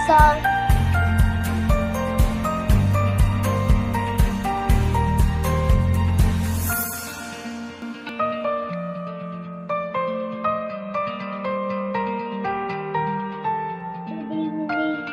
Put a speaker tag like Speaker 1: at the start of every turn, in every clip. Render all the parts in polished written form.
Speaker 1: sir. Good evening.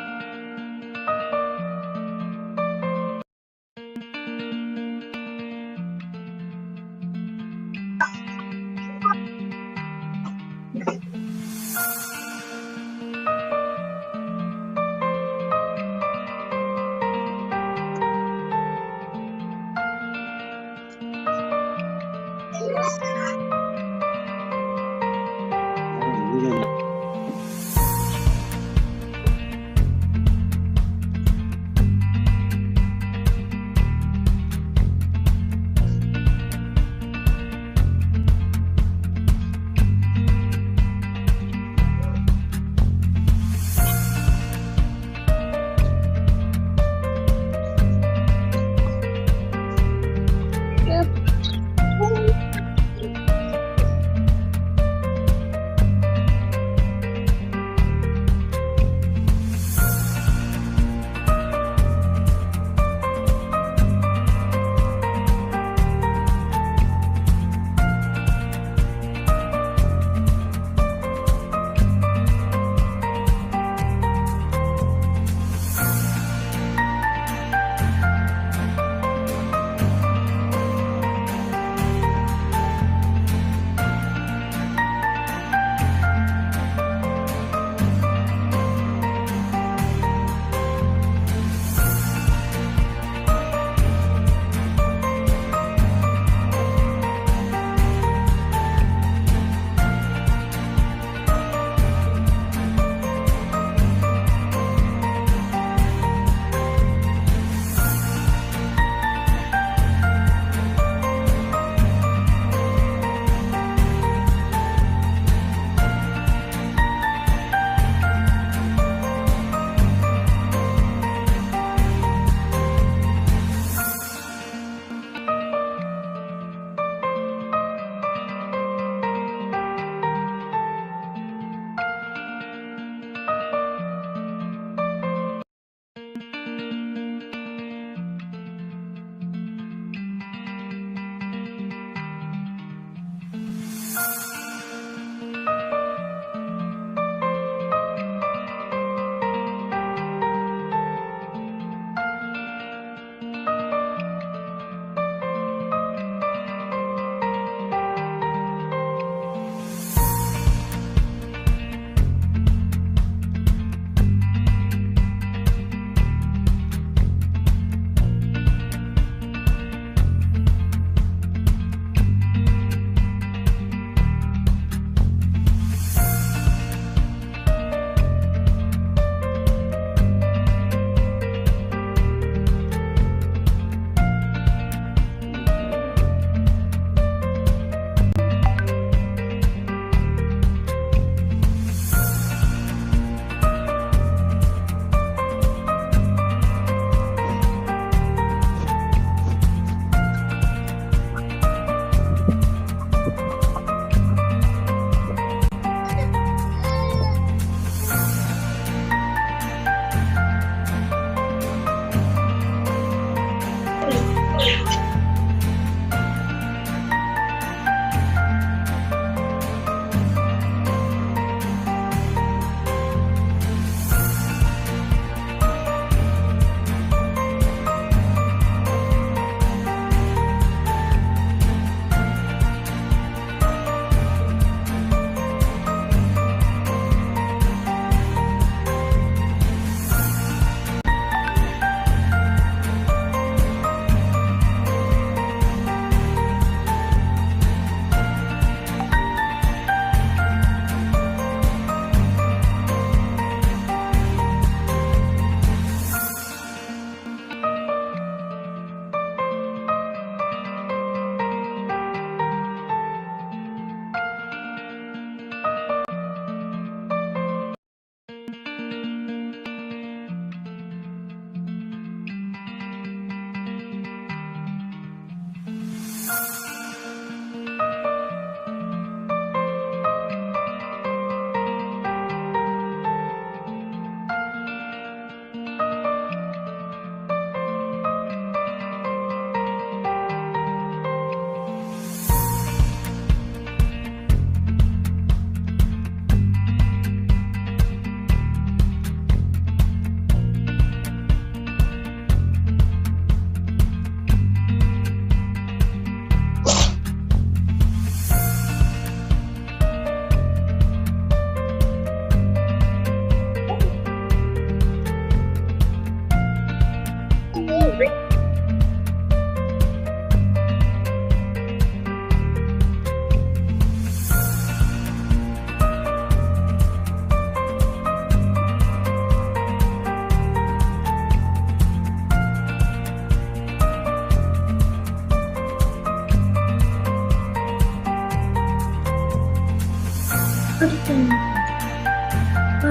Speaker 1: Got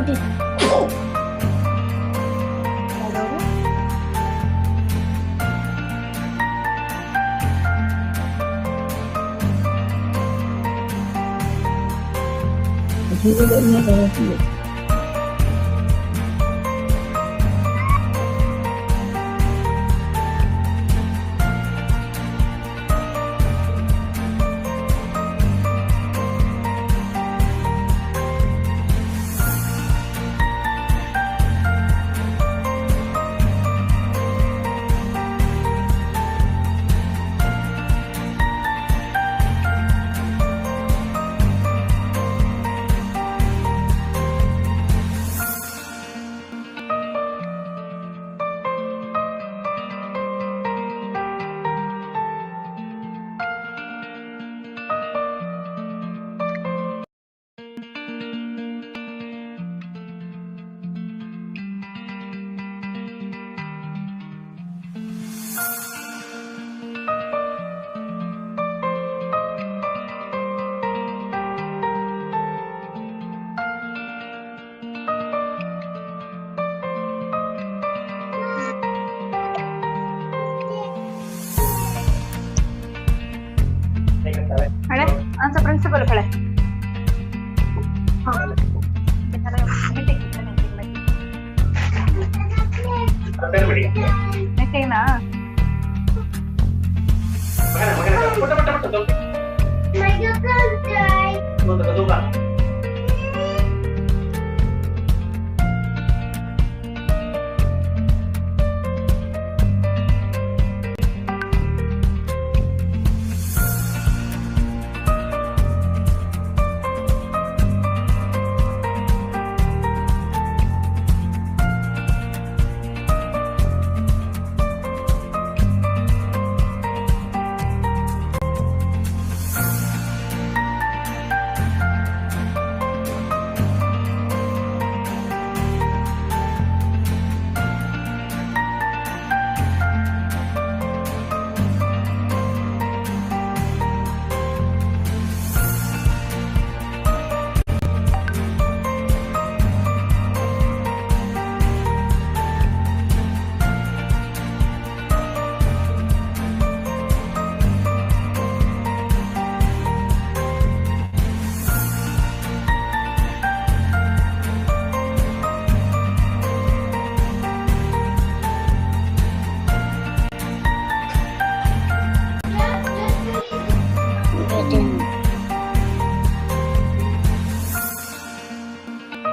Speaker 1: it.
Speaker 2: ಕಳೆ ಅಂತ principal ಕಳೆ ಮೀಟಿಂಗ್ನಾ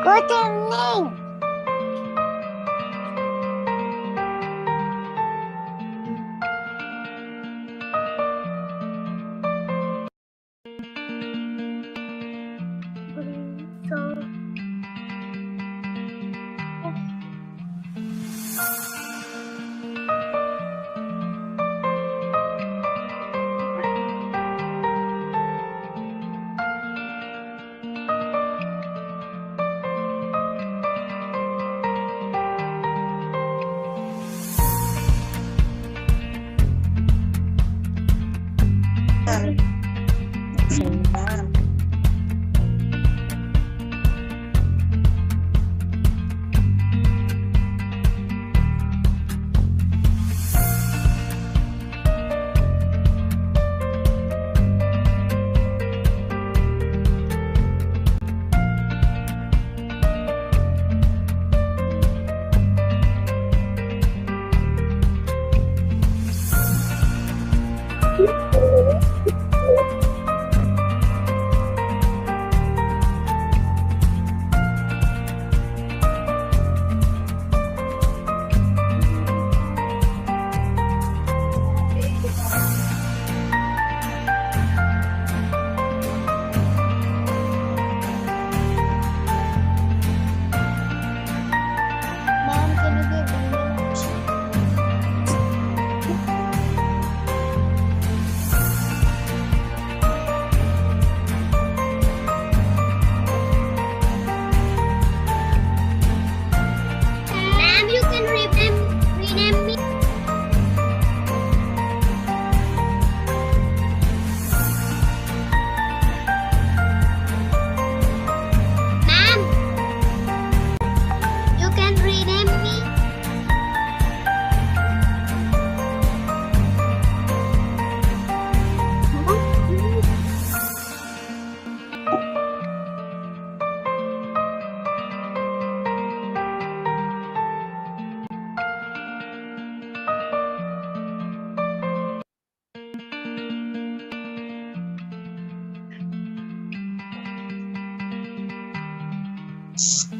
Speaker 1: Good evening.
Speaker 3: Hello.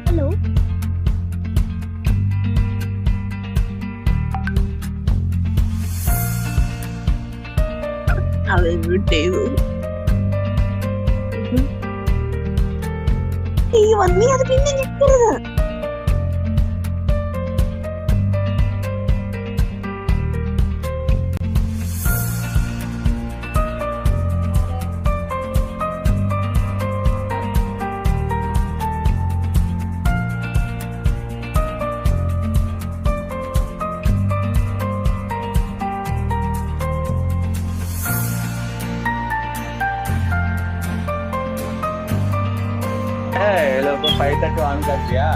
Speaker 1: Hello.
Speaker 4: I will do. ഈ വന്നി അത് പിന്നെ ഞെക്കരുത്.
Speaker 5: ये लोग को 5 तक ऑन कर दिया।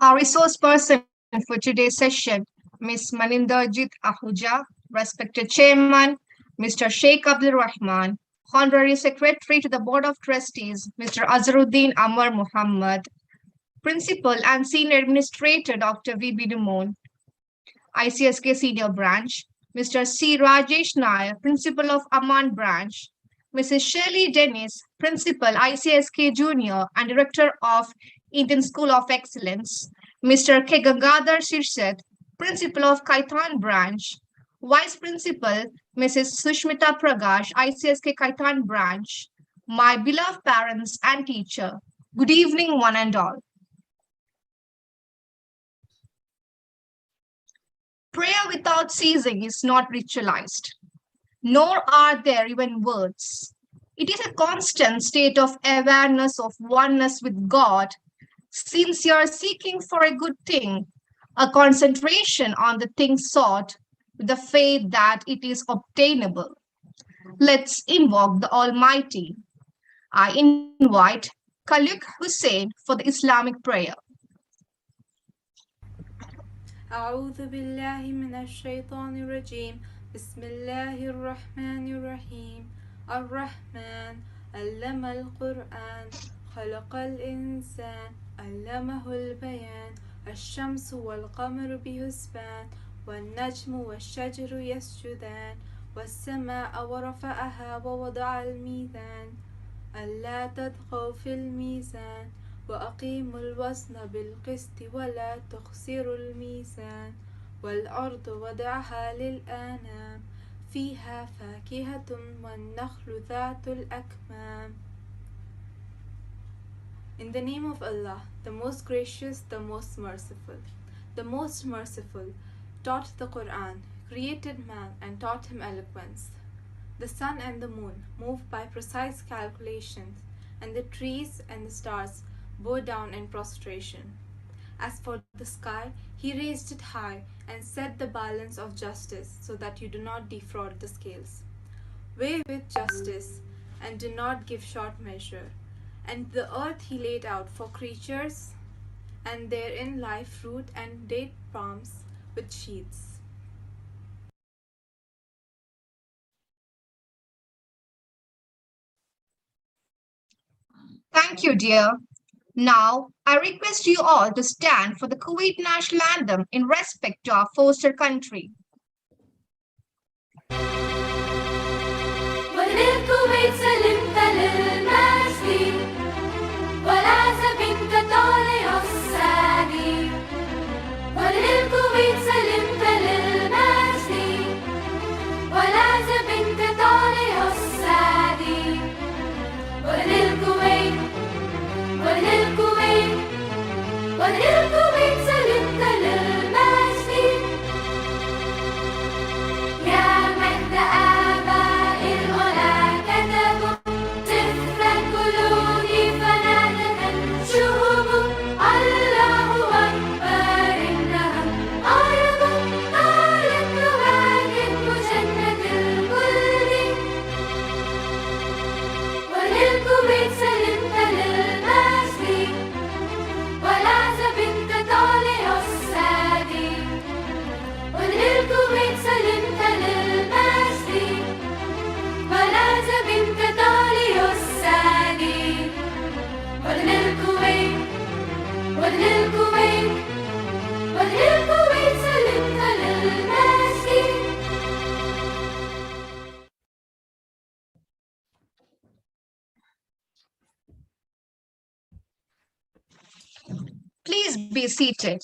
Speaker 2: Our resource person for today's session, Ms. Maninderjit Ahuja, respected Chairman, Mr. Sheikh Abdul Rahman, Honorary Secretary to the Board of Trustees, Mr. Azharuddin Amar Muhammad, Principal and Senior Administrator, Dr. V.B. Dumon, ICSK Senior Branch, Mr. C. Rajesh Nair, Principal of Amman Branch, Mrs. Shirley Dennis, Principal, ICSK Junior and Director of Indian School of Excellence, Mr. K. Gangadhar Shirset, Principal of Kaitan Branch, Vice Principal, Mrs. Sushmita Pragash, ICSK Kaitan Branch, my beloved parents and teacher, good evening one and all. Prayer without ceasing is not ritualized, nor are there even words. It is a constant state of awareness of oneness with God, sincere seeking for a good thing, a concentration on the thing sought, with the faith that it is obtainable. Let's invoke the Almighty. I invite Khalid Hussain for the Islamic prayer.
Speaker 3: أعوذ بالله من الشيطان الرجيم بسم الله الرحمن الرحيم الرحمن علم القرآن خلق الإنسان علمه البيان الشمس والقمر بحسبان والنجم والشجر يسجدان والسماء ورفعها ووضع الميزان ألا تطغوا في الميزان وأقيموا الوزن بالقسط ولا تخسروا الميزان والأرض وضعها للأنام فيها فاكهة والنخل ذات الأكمام. In the name of Allah, the most gracious, the most merciful. The most merciful taught the Quran, created man and taught him eloquence. The sun and the moon move by precise calculations, and the trees and the stars bow down in prostration. As for the sky, he raised it high and set the balance of justice so that you do not defraud the scales. Weigh with justice and do not give short measure. And the earth he laid out for creatures, and therein lie fruit and date palms with sheaths.
Speaker 2: Thank you, dear. Now, I request you all to stand for the Kuwait national anthem in respect to our foster country.
Speaker 6: وللكويت سلمت للمجد والعزب انت طالع السعدي وللكويت سلمت للمجد والعزب انت طالع السعدي وللكويت وللكويت وللكويت سلمت للمجد يا مجد آباء الأولى كتبوا سفر الخلود فنادت الشهب الله أكبر إنها أرض قالت نهاجم جنة الخلد وللكويت سلمت للمجد والعزب انت طالع السادي وللكويت سلمت للمجد والعزب انت طالع السادي وللكويت وللكويت وللكويت سلمت للمجد.
Speaker 2: Please be seated.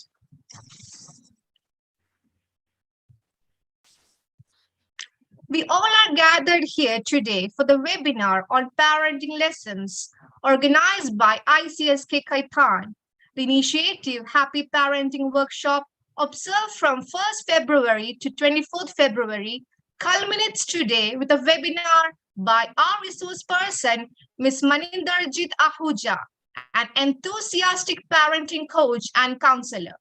Speaker 2: We all are gathered here today for the webinar on parenting lessons organized by ICSK Kaitan. The initiative Happy Parenting Workshop, observed from 1st February to 24th February, culminates today with a webinar by our resource person, Ms. Maninderjit Ahuja, an enthusiastic parenting coach and counselor.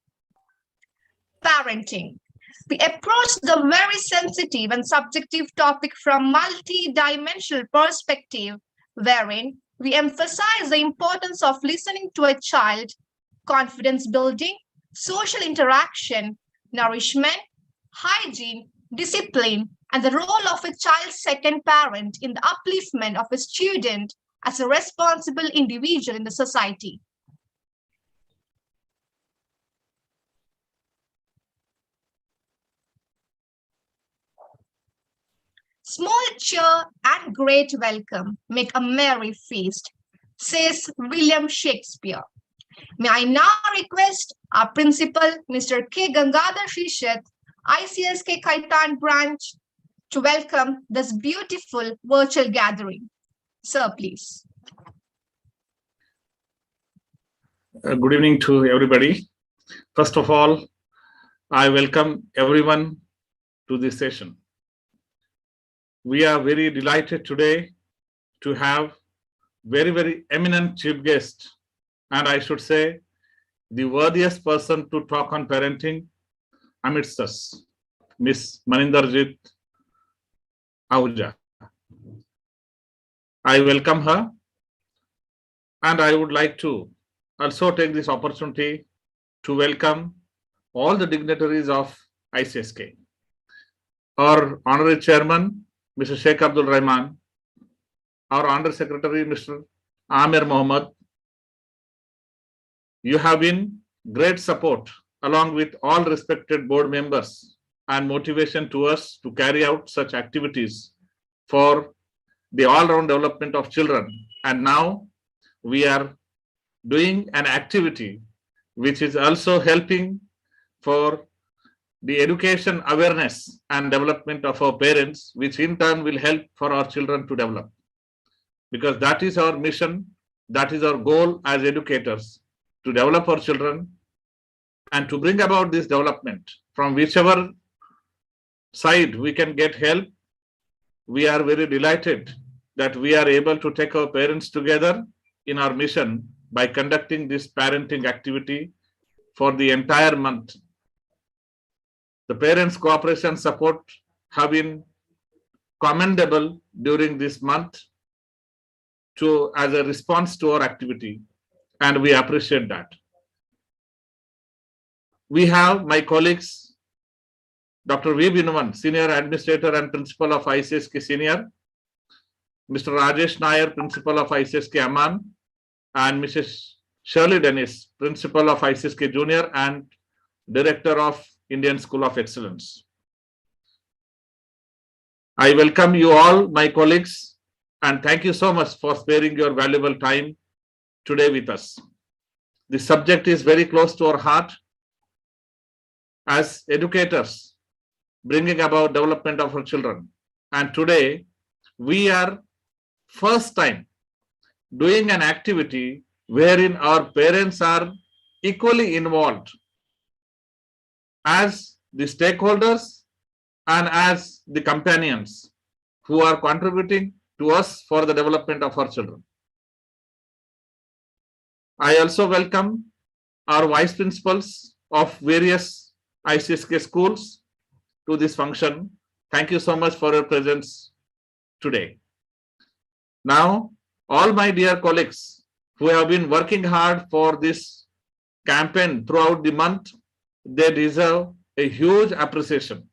Speaker 2: Parenting. We approach the very sensitive and subjective topic from multi-dimensional perspective, wherein we emphasize the importance of listening to a child, confidence building, social interaction, nourishment, hygiene, discipline, and the role of a child's second parent in the upliftment of a student as a responsible individual in the society. Small cheer and great welcome make a merry feast, says William Shakespeare. May I now request our principal, Mr. K. Gangadhar Shishat, ICSK Kaitan branch, to welcome this beautiful virtual gathering. Sir, please.
Speaker 7: Good evening to everybody. First of all, I welcome everyone to this session. We are very delighted today to have very eminent chief guest, and I should say the worthiest person to talk on parenting amidst us, Miss Maninderjit Ahuja. I welcome her, and I would like to also take this opportunity to welcome all the dignitaries of ICSK. Our honorary chairman, Mr. Sheikh Abdul Rahman, our Under Secretary, Mr. Amir Mohammed. You have been great support along with all respected board members and motivation to us to carry out such activities for the all-round development of children. And now we are doing an activity which is also helping for the education awareness and development of our parents, which in turn will help for our children to develop. Because that is our mission, that is our goal as educators, to develop our children and to bring about this development from whichever side we can get help. We are very delighted that we are able to take our parents together in our mission by conducting this parenting activity for the entire month. The parents' cooperation support have been commendable during this month as a response to our activity, and we appreciate that. We have my colleagues, Dr. V. Binovan, Senior Administrator and Principal of ICSK Senior, Mr. Rajesh Nair, Principal of ICSK Amman, and Mrs. Shirley Dennis, Principal of ICSK Junior and Director of Indian School of Excellence. I welcome you all, my colleagues, and thank you so much for sparing your valuable time today with us. The subject is very close to our heart. As educators, bringing about development of our children. And today, we are first time doing an activity wherein our parents are equally involved as the stakeholders and as the companions who are contributing to us for the development of our children. I also welcome our vice principals of various ICSK schools to this function. Thank you so much for your presence today. Now, all my dear colleagues who have been working hard for this campaign throughout the month, they deserve a huge appreciation.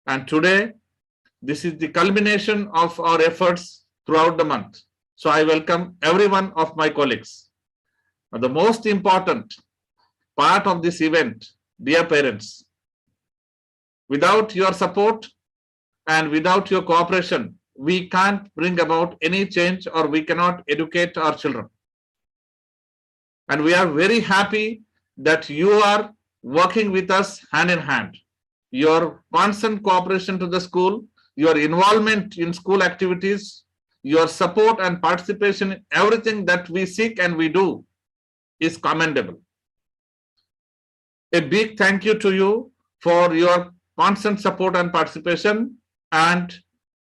Speaker 7: And today, this is the culmination of our efforts throughout the month. So I welcome every one of my colleagues. The most important part of this event, dear parents, without your support and without your cooperation, we can't bring about any change or we cannot educate our children. And we are very happy that you are working with us hand in hand. Your constant cooperation to the school, your involvement in school activities, your support and participation in everything that we seek and we do is commendable. A big thank you to you for your constant support and participation, and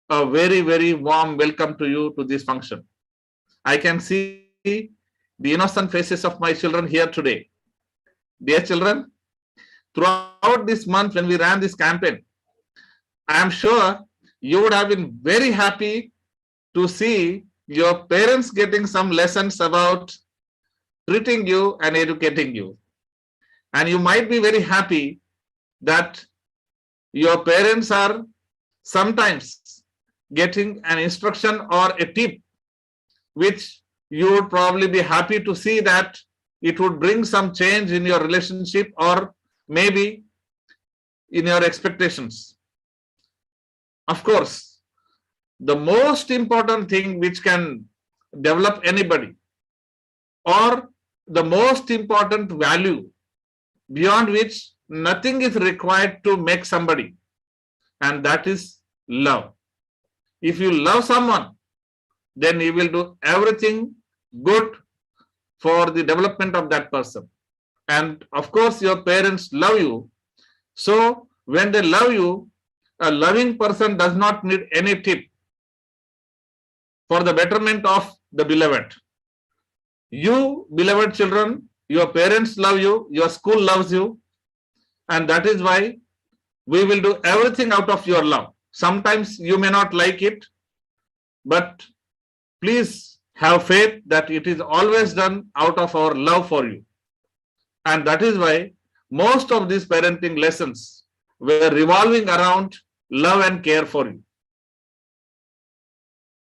Speaker 7: a very warm welcome to you to this function. I can see the innocent faces of my children here today. Dear children, throughout this month when we ran this campaign, I am sure you would have been very happy to see your parents getting some lessons about treating you and educating you. And you might be very happy that your parents are sometimes getting an instruction or a tip which you would probably be happy to see that it would bring some change in your relationship or maybe in your expectations. Of course, the most important thing which can develop anybody, or the most important value beyond which nothing is required to make somebody, and that is love. If you love someone, then you will do everything good for the development of that person. And of course, your parents love you. So when they love you, a loving person does not need any tip for the betterment of the beloved. You, beloved children, your parents love you, your school loves you, and that is why we will do everything out of your love. Sometimes you may not like it, but please have faith that it is always done out of our love for you. And that is why most of these parenting lessons were revolving around love and care for you.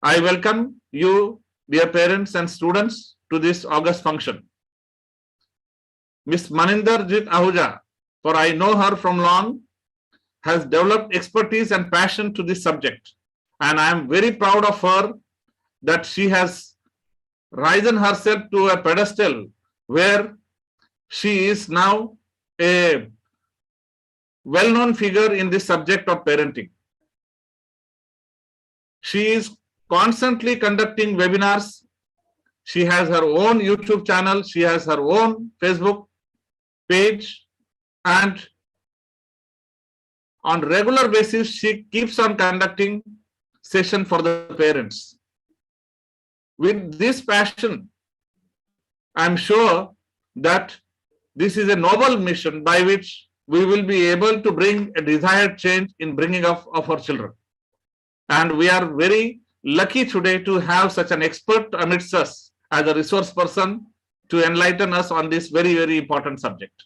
Speaker 7: I welcome you, dear parents and students, to this August function. Miss Maninderjit Ahuja, for I know her from long, has developed expertise and passion to this subject. And I am very proud of her that she has risen herself to a pedestal where she is now a well-known figure in this subject of parenting. She is constantly conducting webinars. She has her own YouTube channel. She has her own Facebook page. And on regular basis, she keeps on conducting session for the parents. With this passion, I'm sure that this is a noble mission by which we will be able to bring a desired change in bringing up of our children. And we are very lucky today to have such an expert amidst us as a resource person to enlighten us on this very, very important subject.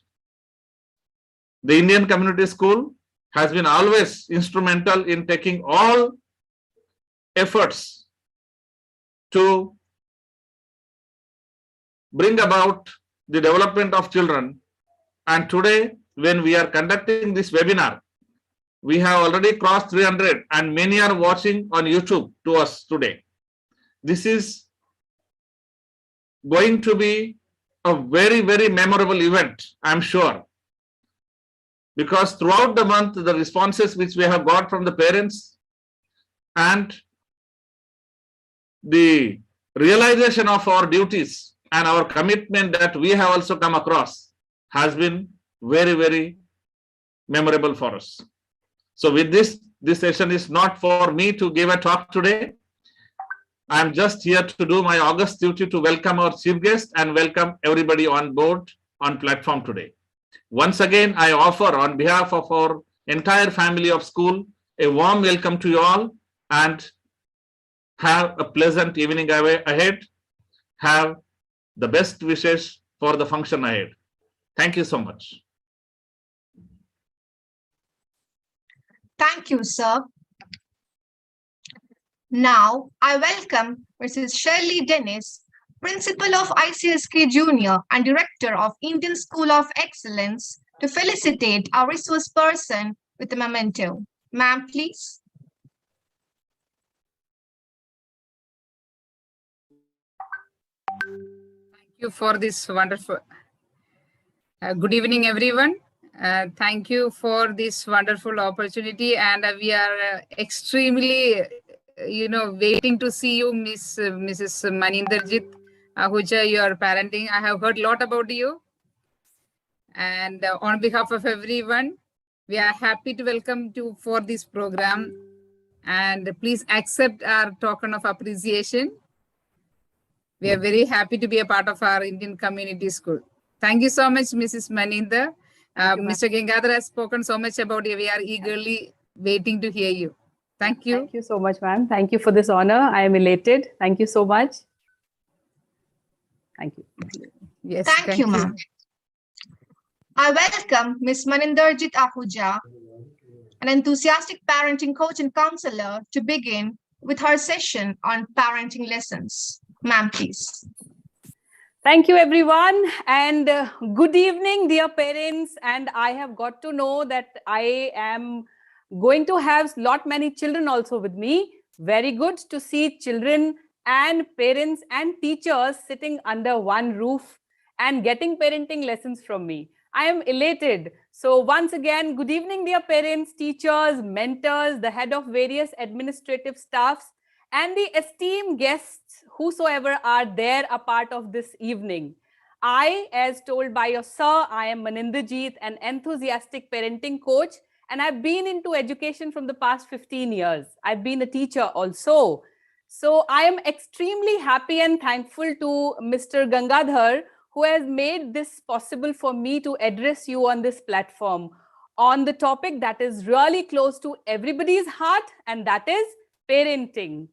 Speaker 7: The Indian Community School has been always instrumental in taking all efforts to bring about the development of children. And today, when we are conducting this webinar, we have already crossed 300 and many are watching on YouTube to us today. This is going to be a very, very memorable event, I'm sure. Because throughout the month, the responses which we have got from the parents and the realization of our duties and our commitment that we have also come across has been very, very memorable for us. So with this session is not for me to give a talk today. I'm just here to do my August duty to welcome our chief guest and welcome everybody on board on platform today. Once again, I offer on behalf of our entire family of school a warm welcome to you all and have a pleasant evening ahead. Have the best wishes for the function ahead. Thank you so much.
Speaker 2: Thank you, sir. Now, I welcome Mrs. Shirley Dennis, Principal of ICSK Junior and Director of Indian School of Excellence, to felicitate our resource person with a memento. Ma'am, please.
Speaker 8: Thank you for this wonderful. Good evening, everyone. Thank you for this wonderful opportunity, and we are extremely, waiting to see you, Mrs. Maninderjit Ahuja. Your parenting. I have heard a lot about you, and on behalf of everyone, we are happy to welcome you for this program. And please accept our token of appreciation. We are very happy to be a part of our Indian Community School. Thank you so much, Mrs. Maninder. Mr. Gangadhar has spoken so much about you. We are eagerly waiting to hear you. Thank you.
Speaker 9: Thank you so much, ma'am. Thank you for this honor. I am elated. Thank you so much. Thank you.
Speaker 8: Yes.
Speaker 2: Thank you, ma'am. I welcome Ms. Maninderjit Ahuja, an enthusiastic parenting coach and counselor, to begin with her session on parenting lessons. Ma'am, please.
Speaker 9: Thank you, everyone. And good evening, dear parents. And I have got to know that I am going to have lot many children also with me. Very good to see children and parents and teachers sitting under one roof and getting parenting lessons from me. I am elated. So once again, good evening, dear parents, teachers, mentors, the head of various administrative staffs, and the esteemed guests, whosoever are there a part of this evening. I, as told by your sir, I am Maninderjit, an enthusiastic parenting coach, and I've been into education from the past 15 years. I've been a teacher also. So I am extremely happy and thankful to Mr. Gangadhar, who has made this possible for me to address you on this platform on the topic that is really close to everybody's heart, and that is parenting.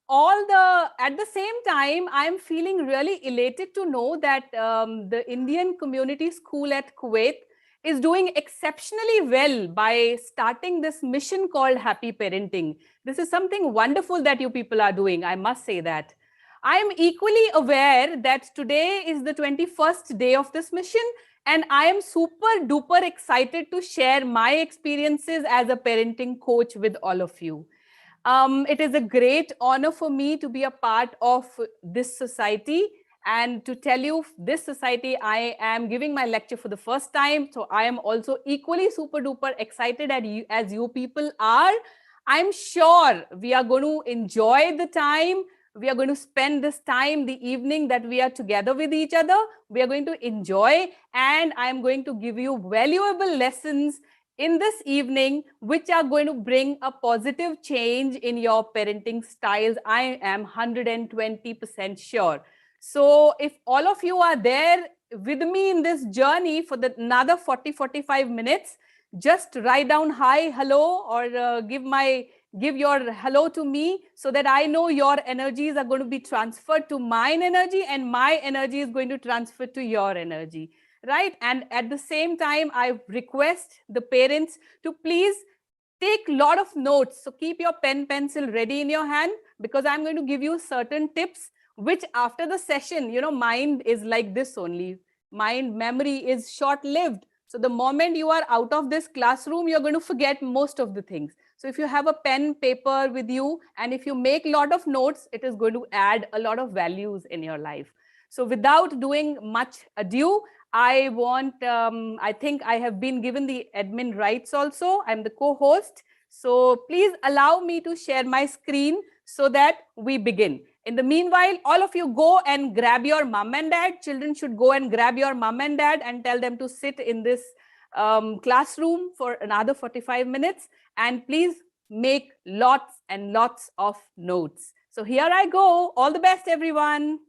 Speaker 9: At the same time, I'm feeling really elated to know that the Indian Community School at Kuwait is doing exceptionally well by starting this mission called Happy Parenting. This is something wonderful that you people are doing, I must say that. I am equally aware that today is the 21st day of this mission, and I am super duper excited to share my experiences as a parenting coach with all of you. It is a great honor for me to be a part of this society, and to tell you, this society, I am giving my lecture for the first time. So I am also equally super duper excited as you people are. I'm sure we are going to enjoy the time. We are going to spend this time, the evening that we are together with each other. We are going to enjoy, and I'm going to give you valuable lessons in this evening, which are going to bring a positive change in your parenting styles. I am 120% sure. So if all of you are there with me in this journey for another 40-45 minutes, just write down hi, hello, or give your hello to me, so that I know your energies are going to be transferred to mine energy, and my energy is going to transfer to your energy. Right? And at the same time, I request the parents to please take a lot of notes. So keep your pen, pencil ready in your hand, because I'm going to give you certain tips, which after the session, mind is like this only. Mind memory is short-lived. So the moment you are out of this classroom, you're going to forget most of the things. So if you have a pen, paper with you, and if you make a lot of notes, it is going to add a lot of values in your life. So without doing much ado, I think I have been given the admin rights also. I'm the co-host. So please allow me to share my screen so that we begin. In the meanwhile, all of you go and grab your mom and dad. Children should go and grab your mom and dad and tell them to sit in this classroom for another 45 minutes. And please make lots and lots of notes. So here I go. All the best, everyone.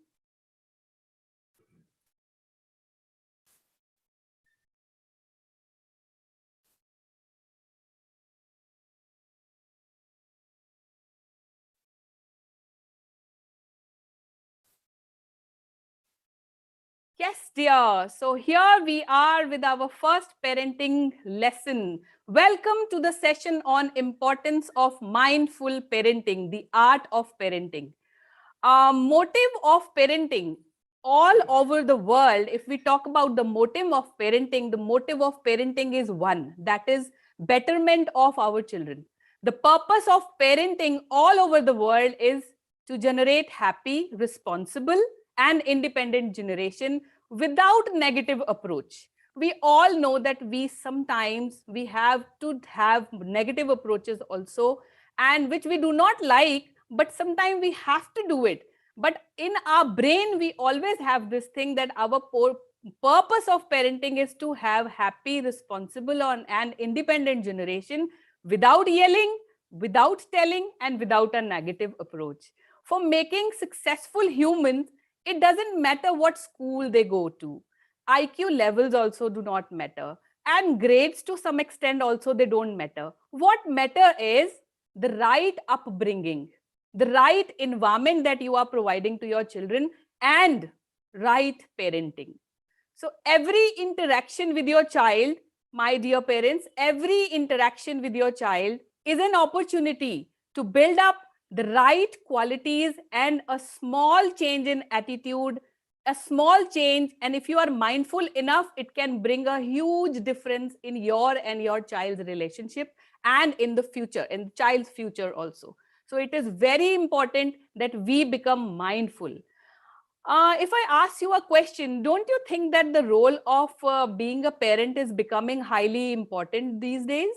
Speaker 9: Yes, dear. So here we are with our first parenting lesson. Welcome to the session on importance of mindful parenting, the art of parenting. Motive of parenting all over the world. If we talk about the motive of parenting is one, that is betterment of our children. The purpose of parenting all over the world is to generate happy, responsible, and independent generation without negative approach. We all know that we have to have negative approaches also, and which we do not like, but sometimes we have to do it. But in our brain, we always have this thing that our purpose of parenting is to have happy, responsible, and independent generation without yelling, without telling, and without a negative approach. For making successful humans, it doesn't matter what school they go to. IQ levels also do not matter. And grades to some extent also, they don't matter. What matter is the right upbringing, the right environment that you are providing to your children, and right parenting. So every interaction with your child, my dear parents, every interaction with your child is an opportunity to build up the right qualities, and a small change in attitude, a small change, and if you are mindful enough, it can bring a huge difference in your and your child's relationship, and in the future, in the child's future also. So it is very important that we become mindful. If I ask you a question, don't you think that the role of being a parent is becoming highly important these days?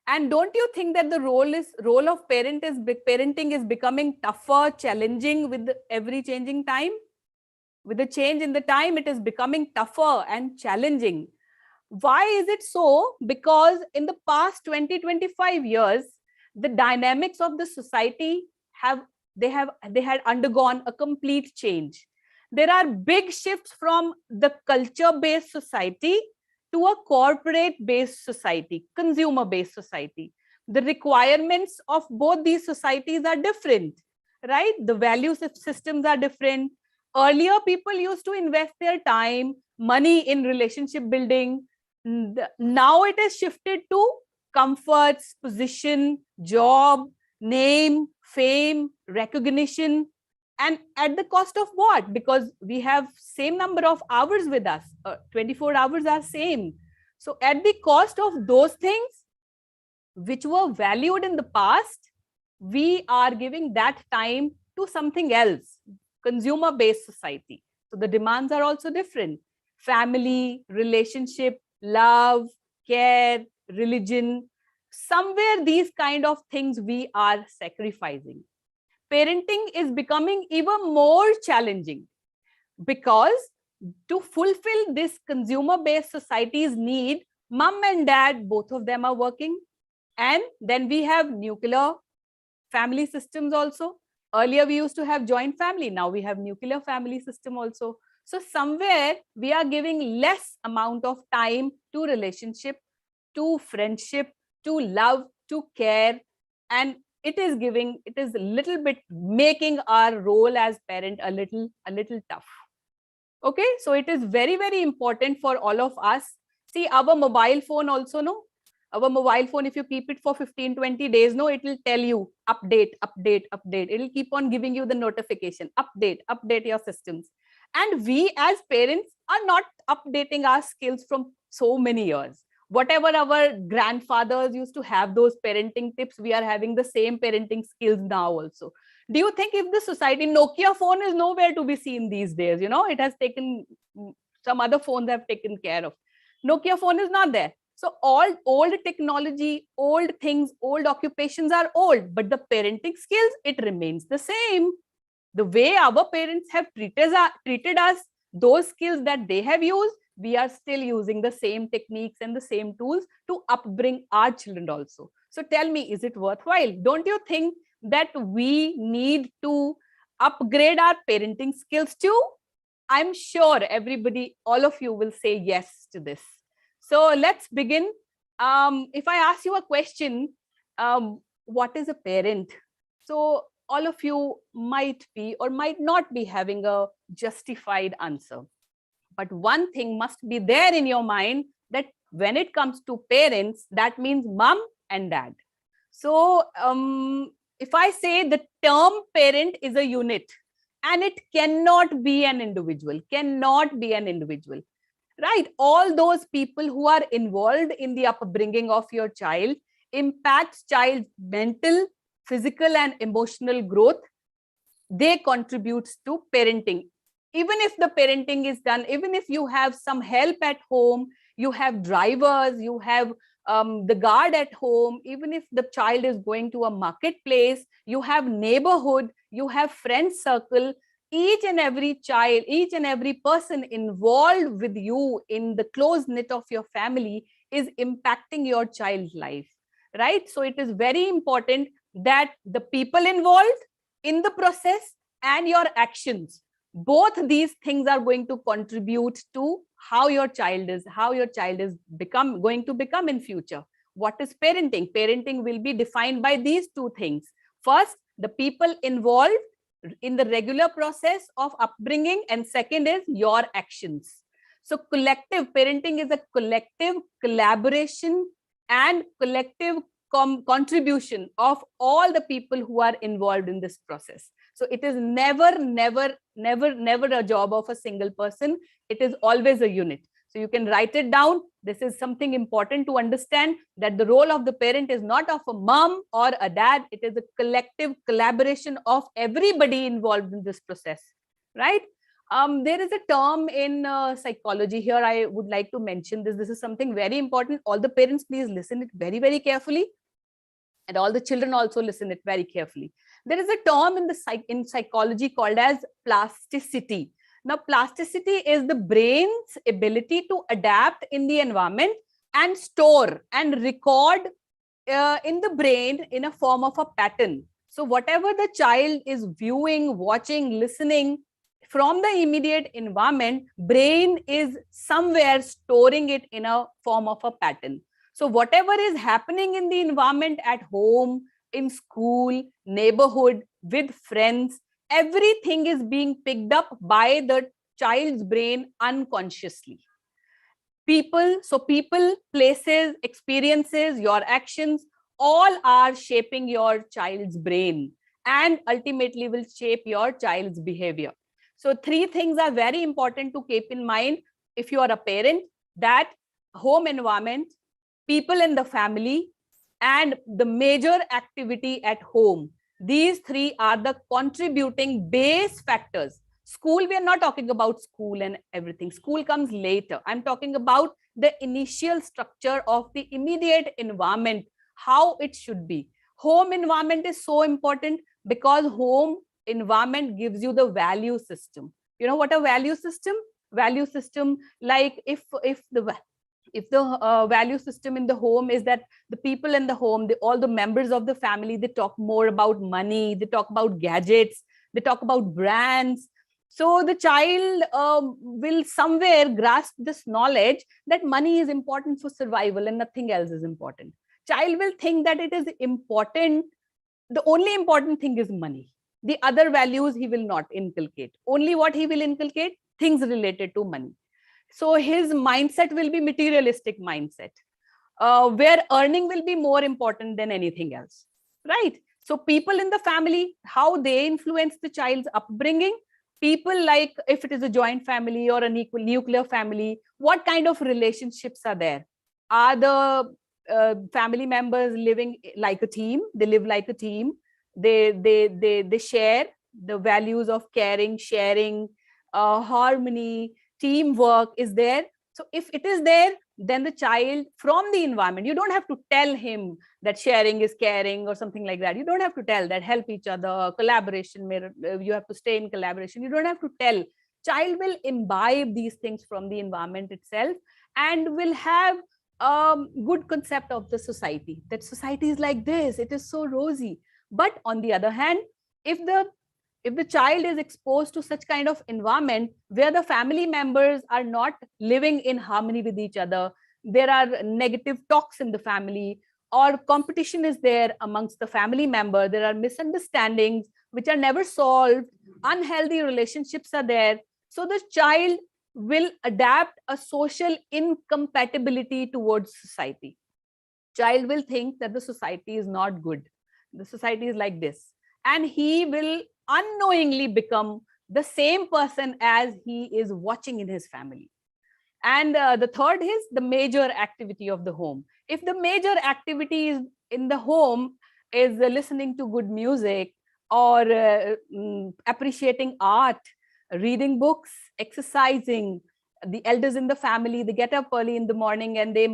Speaker 9: And don't you think that the role of parenting is becoming tougher, challenging with every changing time? With the change in the time, it is becoming tougher and challenging. Why is it so? Because in the past 20-25 years, the dynamics of the society had undergone a complete change. There are big shifts from the culture-based society to a corporate-based society, consumer-based society. The requirements of both these societies are different, right? The value systems are different. Earlier, people used to invest their time, money in relationship building. Now it is shifted to comforts, position, job, name, fame, recognition, and at the cost of what? Because we have same number of hours with us, 24 hours are same. So at the cost of those things which were valued in the past, we are giving that time to something else, consumer-based society. So the demands are also different. Family, relationship, love, care, religion, somewhere these kind of things we are sacrificing. Parenting is becoming even more challenging because to fulfill this consumer-based society's need, mom and dad, both of them are working. And then we have nuclear family systems also. Earlier, we used to have joint family. Now we have nuclear family system also. So somewhere we are giving less amount of time to relationship, to friendship, to love, to care. And it is a little bit making our role as parent a little tough. Okay, so it is very, very important for all of us. See, our mobile phone also, no? Our mobile phone, if you keep it for 15-20 days, no, it will tell you update, update, update. It will keep on giving you the notification, update your systems. And we as parents are not updating our skills from so many years. Whatever our grandfathers used to have those parenting tips, we are having the same parenting skills now also. Do you think if the society, Nokia phone is nowhere to be seen these days, it has taken, some other phones have taken care of. Nokia phone is not there. So all old technology, old things, old occupations are old, but the parenting skills, it remains the same. The way our parents have treated us, those skills that they have used, we are still using the same techniques and the same tools to upbring our children also. So tell me, is it worthwhile? Don't you think that we need to upgrade our parenting skills too? I'm sure everybody, all of you will say yes to this. So let's begin. If I ask you a question, what is a parent? So all of you might be or might not be having a justified answer. But one thing must be there in your mind, that when it comes to parents, that means mom and dad. So if I say the term parent is a unit, and it cannot be an individual, right? All those people who are involved in the upbringing of your child impacts child's mental, physical and emotional growth. They contribute to parenting. Even if the parenting is done, even if you have some help at home, you have drivers, you have the guard at home, even if the child is going to a marketplace, you have neighborhood, you have friend circle, each and every child, each and every person involved with you in the close knit of your family is impacting your child's life, right? So it is very important that the people involved in the process and your actions, both these things are going to contribute to how your child is going to become in future. What is parenting? Parenting will be defined by these two things. First, the people involved in the regular process of upbringing, and second is your actions. So collective parenting is a collective collaboration and collective contribution of all the people who are involved in this process. So it is never a job of a single person. It is always a unit. So you can write it down. This is something important to understand, that the role of the parent is not of a mom or a dad. It is a collective collaboration of everybody involved in this process, right? There is a term in psychology here. I would like to mention this. This is something very important. All the parents, please listen it very, very carefully. And all the children also listen it very carefully. There is a term in psychology called as plasticity. Now, plasticity is the brain's ability to adapt in the environment and store and record in the brain in a form of a pattern. So whatever the child is viewing, watching, listening from the immediate environment, brain is somewhere storing it in a form of a pattern. So whatever is happening in the environment at home, in school, neighborhood, with friends, everything is being picked up by the child's brain unconsciously. People, places, experiences, your actions, all are shaping your child's brain and ultimately will shape your child's behavior. So 3 things are very important to keep in mind if you are a parent: that home environment, people in the family, and the major activity at home. These 3 are the contributing base factors. School, we are not talking about school and everything. School comes later. I'm talking about the initial structure of the immediate environment, how it should be. Home environment is so important because home environment gives you the value system. You know what a value system? Value system, like if the value system in the home is that the people in the home, all the members of the family, they talk more about money, they talk about gadgets, they talk about brands. So the child will somewhere grasp this knowledge that money is important for survival and nothing else is important. Child will think that it is important. The only important thing is money. The other values he will not inculcate. Only what he will inculcate? Things related to money. So his mindset will be materialistic mindset, where earning will be more important than anything else, right? So people in the family, how they influence the child's upbringing. People, like if it is a joint family or a nuclear family, what kind of relationships are there? Are the family members living like a team? They live like a team. They share the values of caring, sharing, harmony, teamwork is there. So if it is there, then the child from the environment, you don't have to tell him that sharing is caring or something like that. You don't have to tell that help each other, collaboration, you have to stay in collaboration. You don't have to tell. Child will imbibe these things from the environment itself and will have good concept of the society, that society is like this, it is so rosy. But on the other hand, if the child is exposed to such kind of environment where the family members are not living in harmony with each other, there are negative talks in the family, or competition is there amongst the family member, there are misunderstandings which are never solved, unhealthy relationships are there. So the child will adapt a social incompatibility towards society. Child will think that the society is not good. The society is like this. And he will unknowingly become the same person as he is watching in his family. And the third is the major activity of the home. If the major activity is in the home is listening to good music or appreciating art, reading books, exercising, the elders in the family, they get up early in the morning and they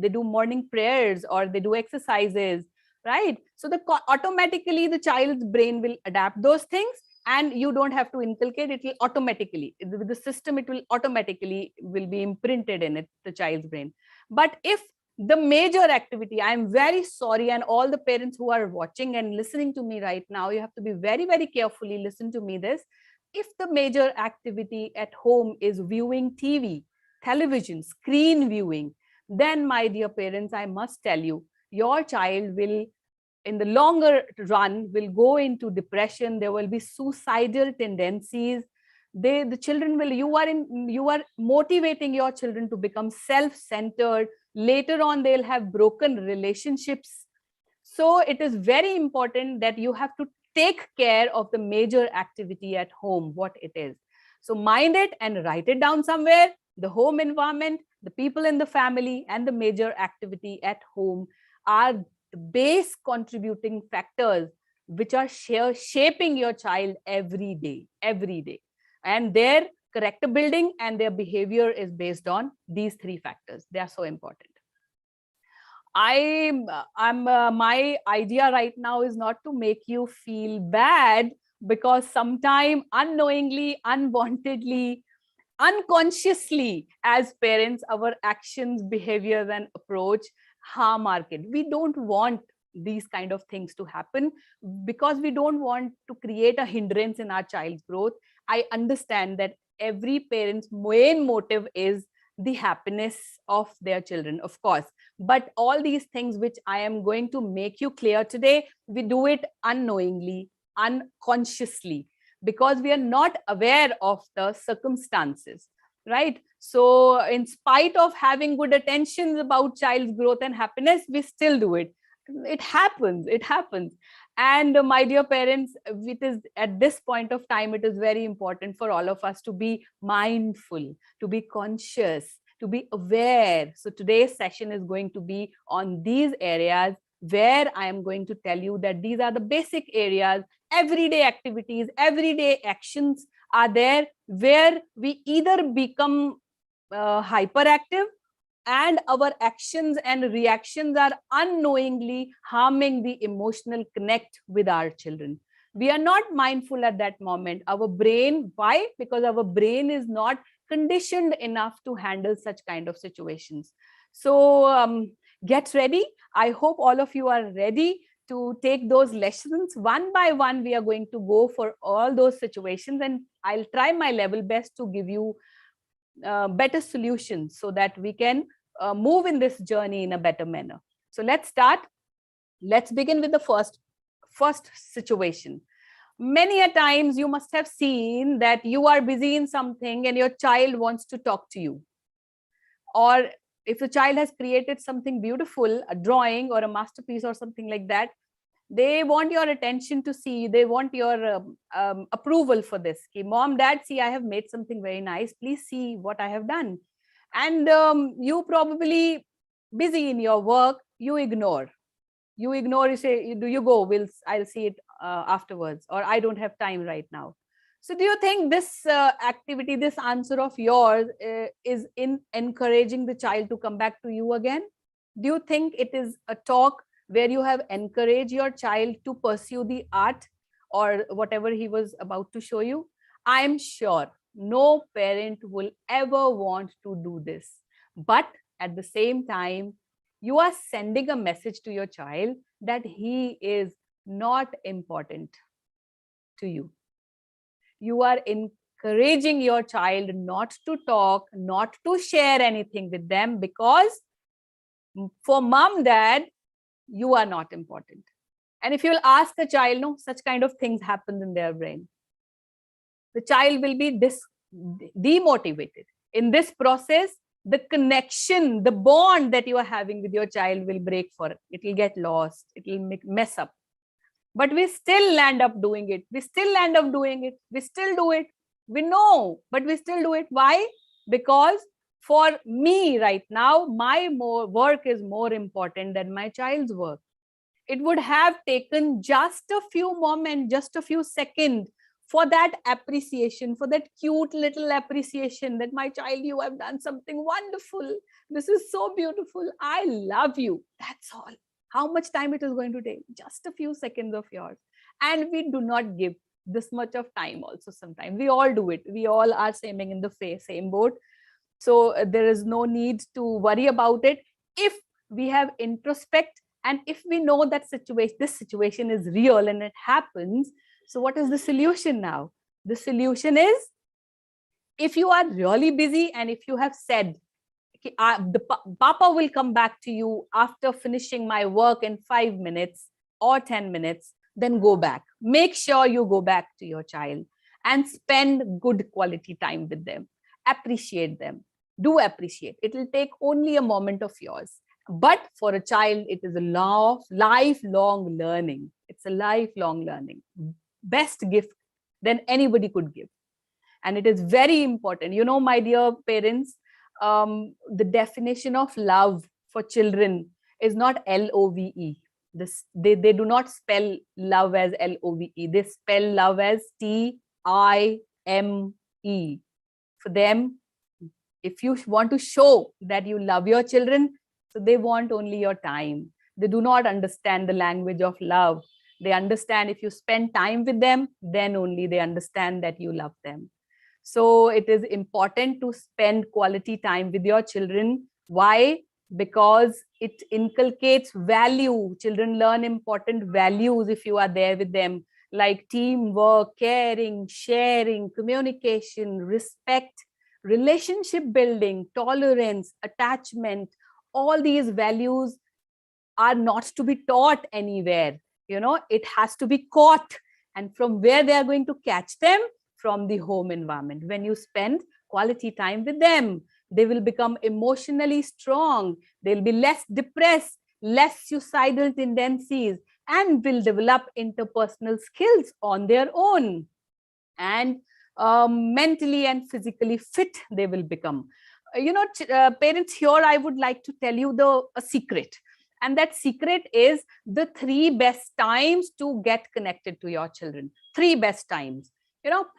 Speaker 9: do morning prayers or they do exercises, right? So automatically the child's brain will adapt those things, and you don't have to inculcate, it will automatically, with the system, it will automatically will be imprinted in it, the child's brain. But if the major activity, I'm very sorry, and all the parents who are watching and listening to me right now, you have to be very, very carefully listen to me this. If the major activity at home is viewing TV, television, screen viewing, then my dear parents, I must tell you, your child will, in the longer run, will go into depression. There will be suicidal tendencies. the children will, you are motivating your children to become self-centered. Later on, they'll have broken relationships. So it is very important that you have to take care of the major activity at home, what it is. So mind it and write it down somewhere. The home environment, the people in the family, and the major activity at home are the base contributing factors which are shaping your child every day. And their character building and their behavior is based on these three factors. They are so important. My idea right now is not to make you feel bad, because sometime unknowingly, unwantedly, unconsciously, as parents, our actions, behaviors, and approach harm our kid. We don't want these kind of things to happen, because we don't want to create a hindrance in our child's growth. I understand that every parent's main motive is the happiness of their children, of course. But all these things which I am going to make you clear today, we do it unknowingly, unconsciously, because we are not aware of the circumstances, right? So in spite of having good attentions about child's growth and happiness, we still do it. It happens. And my dear parents, it is at this point of time, it is very important for all of us to be mindful, to be conscious, to be aware. So today's session is going to be on these areas, where I am going to tell you that these are the basic areas, everyday activities, everyday actions are there, where we either become hyperactive, and our actions and reactions are unknowingly harming the emotional connect with our children. We are not mindful at that moment. Our brain, why? Because our brain is not conditioned enough to handle such kind of situations. So get ready. I hope all of you are ready to take those lessons. One by one, we are going to go for all those situations, and I'll try my level best to give you better solutions so that we can move in this journey in a better manner. So let's start. Let's begin with the first situation. Many a times you must have seen that you are busy in something and your child wants to talk to you. Or if the child has created something beautiful, a drawing or a masterpiece or something like that, they want your attention to see, they want your approval for this. Okay, mom, dad, see, I have made something very nice. Please see what I have done. And you probably busy in your work, you ignore. You say, do you go? I'll see it afterwards, or I don't have time right now. So do you think this activity, this answer of yours is in encouraging the child to come back to you again? Do you think it is a talk where you have encouraged your child to pursue the art or whatever he was about to show you? I'm sure no parent will ever want to do this. But at the same time, you are sending a message to your child that he is not important to you. You are encouraging your child not to talk, not to share anything with them, because for mom, dad, you are not important. And if you will ask a child, no, such kind of things happen in their brain. The child will be demotivated. In this process, the connection, the bond that you are having with your child will break for it. It will get lost. It will mess up. But we still land up doing it. We still do it. We know, but we still do it. Why? Because for me right now, my work is more important than my child's work. It would have taken just a few moments, just a few seconds for that appreciation, for that cute little appreciation that my child, you have done something wonderful. This is so beautiful. I love you. That's all. How much time it is going to take? Just a few seconds of yours. And we do not give this much of time also sometimes. We all do it. We all are swimming in the same boat. So there is no need to worry about it. If we have introspect, and if we know that this situation is real and it happens, so what is the solution now? The solution is, if you are really busy and if you have said, Papa will come back to you after finishing my work in 5 minutes or 10 minutes, then go back. Make sure you go back to your child and spend good quality time with them. Appreciate them. Do appreciate. It will take only a moment of yours. But for a child, it is a lifelong learning. It's a lifelong learning. Best gift than anybody could give. And it is very important. You know, my dear parents, the definition of love for children is not Love. They do not spell love as Love. They spell love as Time. For them, if you want to show that you love your children, so they want only your time. They do not understand the language of love. They understand if you spend time with them, then only they understand that you love them. So it is important to spend quality time with your children. Why? Because it inculcates value. Children learn important values if you are there with them, like teamwork, caring, sharing, communication, respect, relationship building, tolerance, attachment. All these values are not to be taught anywhere. You know, it has to be caught. And from where they are going to catch them? From the home environment. When you spend quality time with them, they will become emotionally strong. They'll be less depressed, less suicidal tendencies, and will develop interpersonal skills on their own. And mentally and physically fit they will become. Parents, here I would like to tell you a secret. And that secret is the 3 best times to get connected to your children. 3 best times.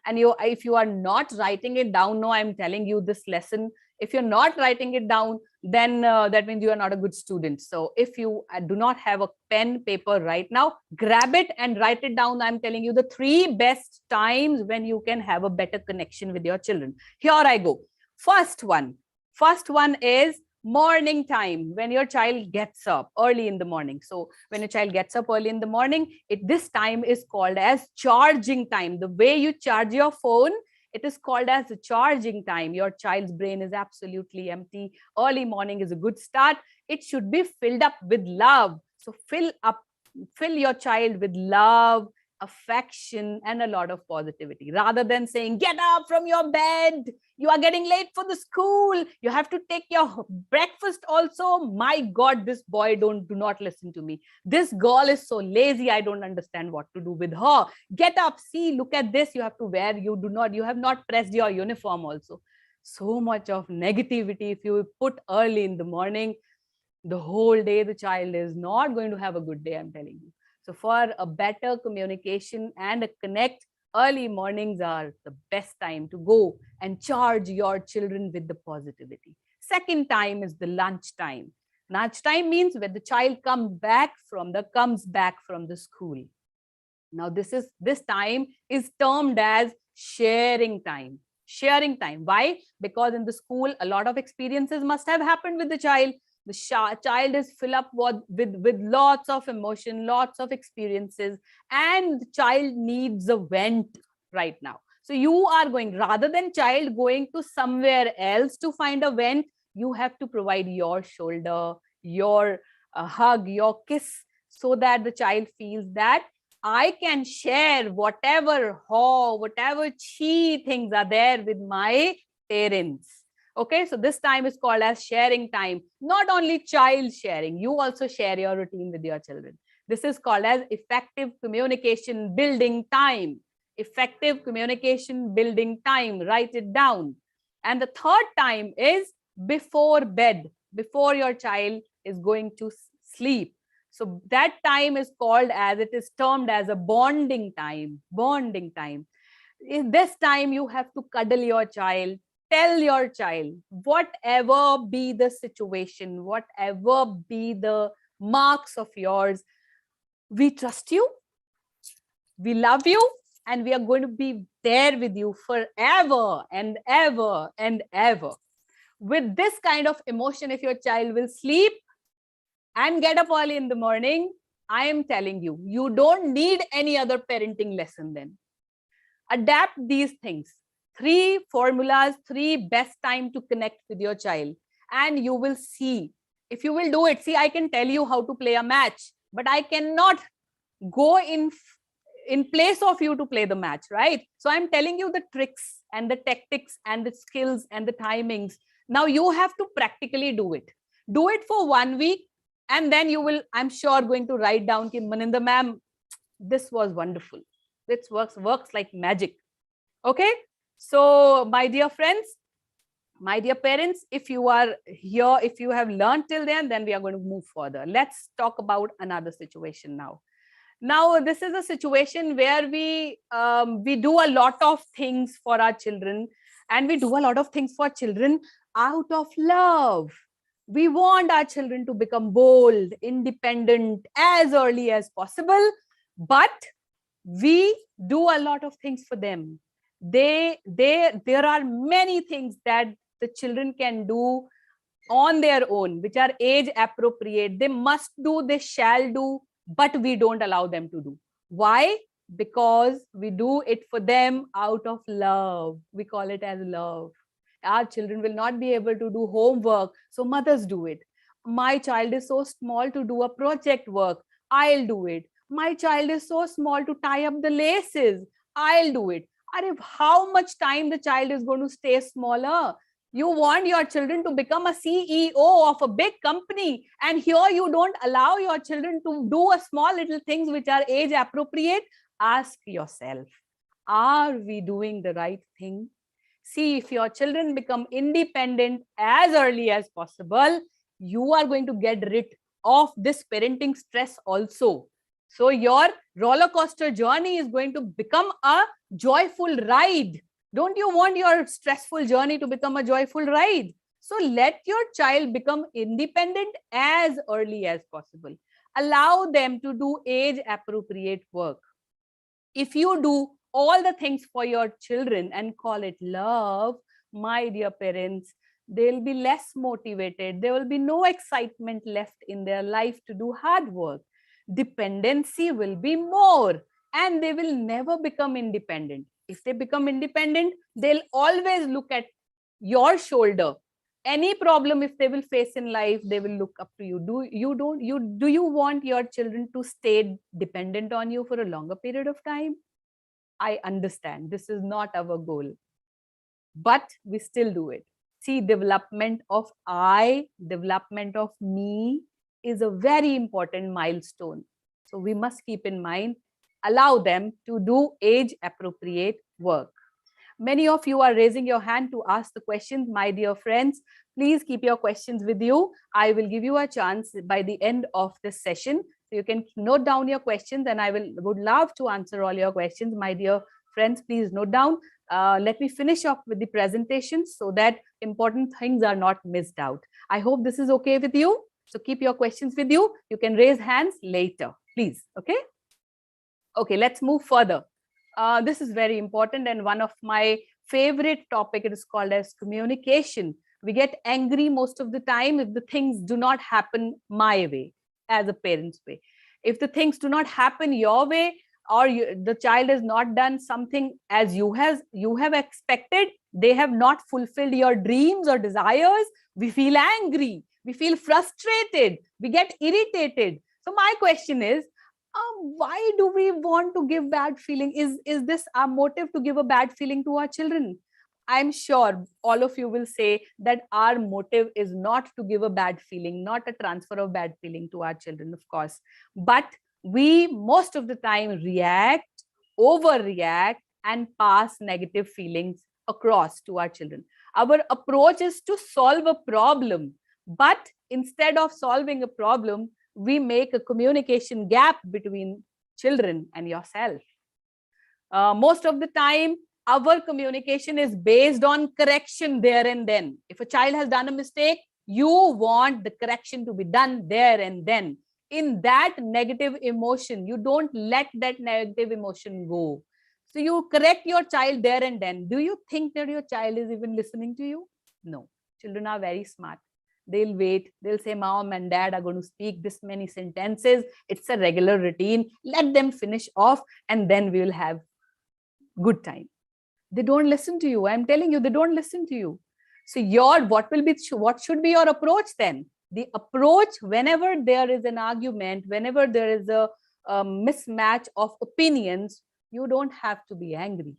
Speaker 9: And if you are not writing it down, no, I'm telling you this lesson. If you're not writing it down, then that means you are not a good student. So if you do not have a pen, paper right now, grab it and write it down. I'm telling you the 3 best times when you can have a better connection with your children. Here I go. First one is morning time, when your child gets up early in the morning. So when a child gets up early in the morning, this time is called as charging time. The way you charge your phone, it is called as the charging time. Your child's brain is absolutely empty. Early morning is a good start. It should be filled up with love. So fill your child with love, affection, and a lot of positivity, rather than saying, get up from your bed, you are getting late for the school, you have to take your breakfast also. My God, this boy do not listen to me. This girl is so lazy, I don't understand what to do with her. Get up, see, look at this, you have to wear, you have not pressed your uniform also. So much of negativity if you put early in the morning, the whole day the child is not going to have a good day, I'm telling you. So for a better communication and a connect, early mornings are the best time to go and charge your children with the positivity. Second time is the lunch time. Lunch time means when the child comes back from the school. Now this time is termed as sharing time. Sharing time. Why? Because in the school, a lot of experiences must have happened with the child. The child is filled up with lots of emotion, lots of experiences, and the child needs a vent right now. So you are going, rather than child going to somewhere else to find a vent, you have to provide your shoulder, your hug, your kiss, so that the child feels that I can share whatever chi things are there with my parents. Okay, so this time is called as sharing time. Not only child sharing, you also share your routine with your children. This is called as effective communication building time. Effective communication building time. Write it down. And the third time is before bed, before your child is going to sleep. So that time is called as, it is termed as a bonding time. Bonding time. In this time, you have to cuddle your child. Tell your child, whatever be the situation, whatever be the marks of yours, we trust you, we love you, and we are going to be there with you forever and ever and ever. With this kind of emotion, if your child will sleep and get up early in the morning, I am telling you, you don't need any other parenting lesson then. Adapt these things. 3 formulas, 3 best time to connect with your child. And you will see, if you will do it, see, I can tell you how to play a match, but I cannot go in in place of you to play the match, right? So I'm telling you the tricks and the tactics and the skills and the timings. Now you have to practically do it. Do it for 1 week, and then you will, I'm sure, going to write down, Ki Maninder ma'am, this was wonderful. This works like magic. Okay. So my dear friends, my dear parents, if you are here, if you have learned till then we are going to move further. Let's talk about another situation now. Now, this is a situation where we do a lot of things for our children, and we do a lot of things for children out of love. We want our children to become bold, independent as early as possible, but we do a lot of things for them. There are many things that the children can do on their own, which are age appropriate. They must do, they shall do, but we don't allow them to do. Why? Because we do it for them out of love. We call it as love. Our children will not be able to do homework, so mothers do it. My child is so small to do a project work, I'll do it. My child is so small to tie up the laces, I'll do it. How much time the child is going to stay smaller? You want your children to become a CEO of a big company, and here you don't allow your children to do a small little things which are age appropriate. Ask yourself, are we doing the right thing? See, if your children become independent as early as possible, you are going to get rid of this parenting stress also. So your roller coaster journey is going to become a joyful ride. Don't you want your stressful journey to become a joyful ride? So let your child become independent as early as possible. Allow them to do age appropriate work. If you do all the things for your children and call it love, my dear parents, they'll be less motivated. There will be no excitement left in their life to do hard work. Dependency will be more, and they will never become independent. If they become independent, they'll always look at your shoulder. Any problem if they will face in life, they will look up to you. Do you want your children to stay dependent on you for a longer period of time? I understand this is not our goal, but we still do it. See, development of I, development of me is a very important milestone. So we must keep in mind, allow them to do age appropriate work. Many of you are raising your hand to ask the questions. My dear friends, please keep your questions with you. I will give you a chance by the end of this session. So you can note down your questions, and I would love to answer all your questions. My dear friends, please note down. Let me finish off with the presentation so that important things are not missed out. I hope this is okay with you. So keep your questions with you. You can raise hands later, please. Okay. Okay, let's move further. This is very important, and one of my favorite topic. It is called as communication. We get angry most of the time if the things do not happen my way, as a parent's way. If the things do not happen your way, or the child has not done something as you have expected, they have not fulfilled your dreams or desires, we feel angry, we feel frustrated, we get irritated. So my question is, why do we want to give bad feeling? Is this our motive, to give a bad feeling to our children? I'm sure all of you will say that our motive is not to give a bad feeling, not a transfer of bad feeling to our children, of course. But we most of the time react, overreact, and pass negative feelings across to our children. Our approach is to solve a problem, but instead of solving a problem, we make a communication gap between children and yourself. Most of the time, our communication is based on correction there and then. If a child has done a mistake, you want the correction to be done there and then. In that negative emotion, you don't let that negative emotion go. So you correct your child there and then. Do you think that your child is even listening to you? No. Children are very smart. They'll wait. They'll say, Mom and Dad are going to speak this many sentences. It's a regular routine. Let them finish off, and then we will have good time. They don't listen to you. I'm telling you, they don't listen to you. So what should be your approach then? The approach, whenever there is an argument, whenever there is a mismatch of opinions, you don't have to be angry.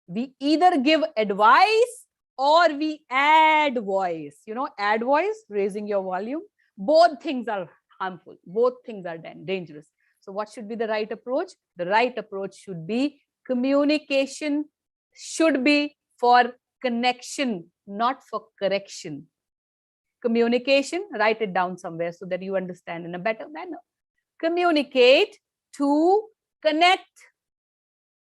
Speaker 9: We either give advice or we add voice. You know, add voice, raising your volume. Both things are harmful. Both things are dangerous. So what should be the right approach? The right approach should be communication, should be for connection, not for correction. Communication, write it down somewhere so that you understand in a better manner. Communicate to connect,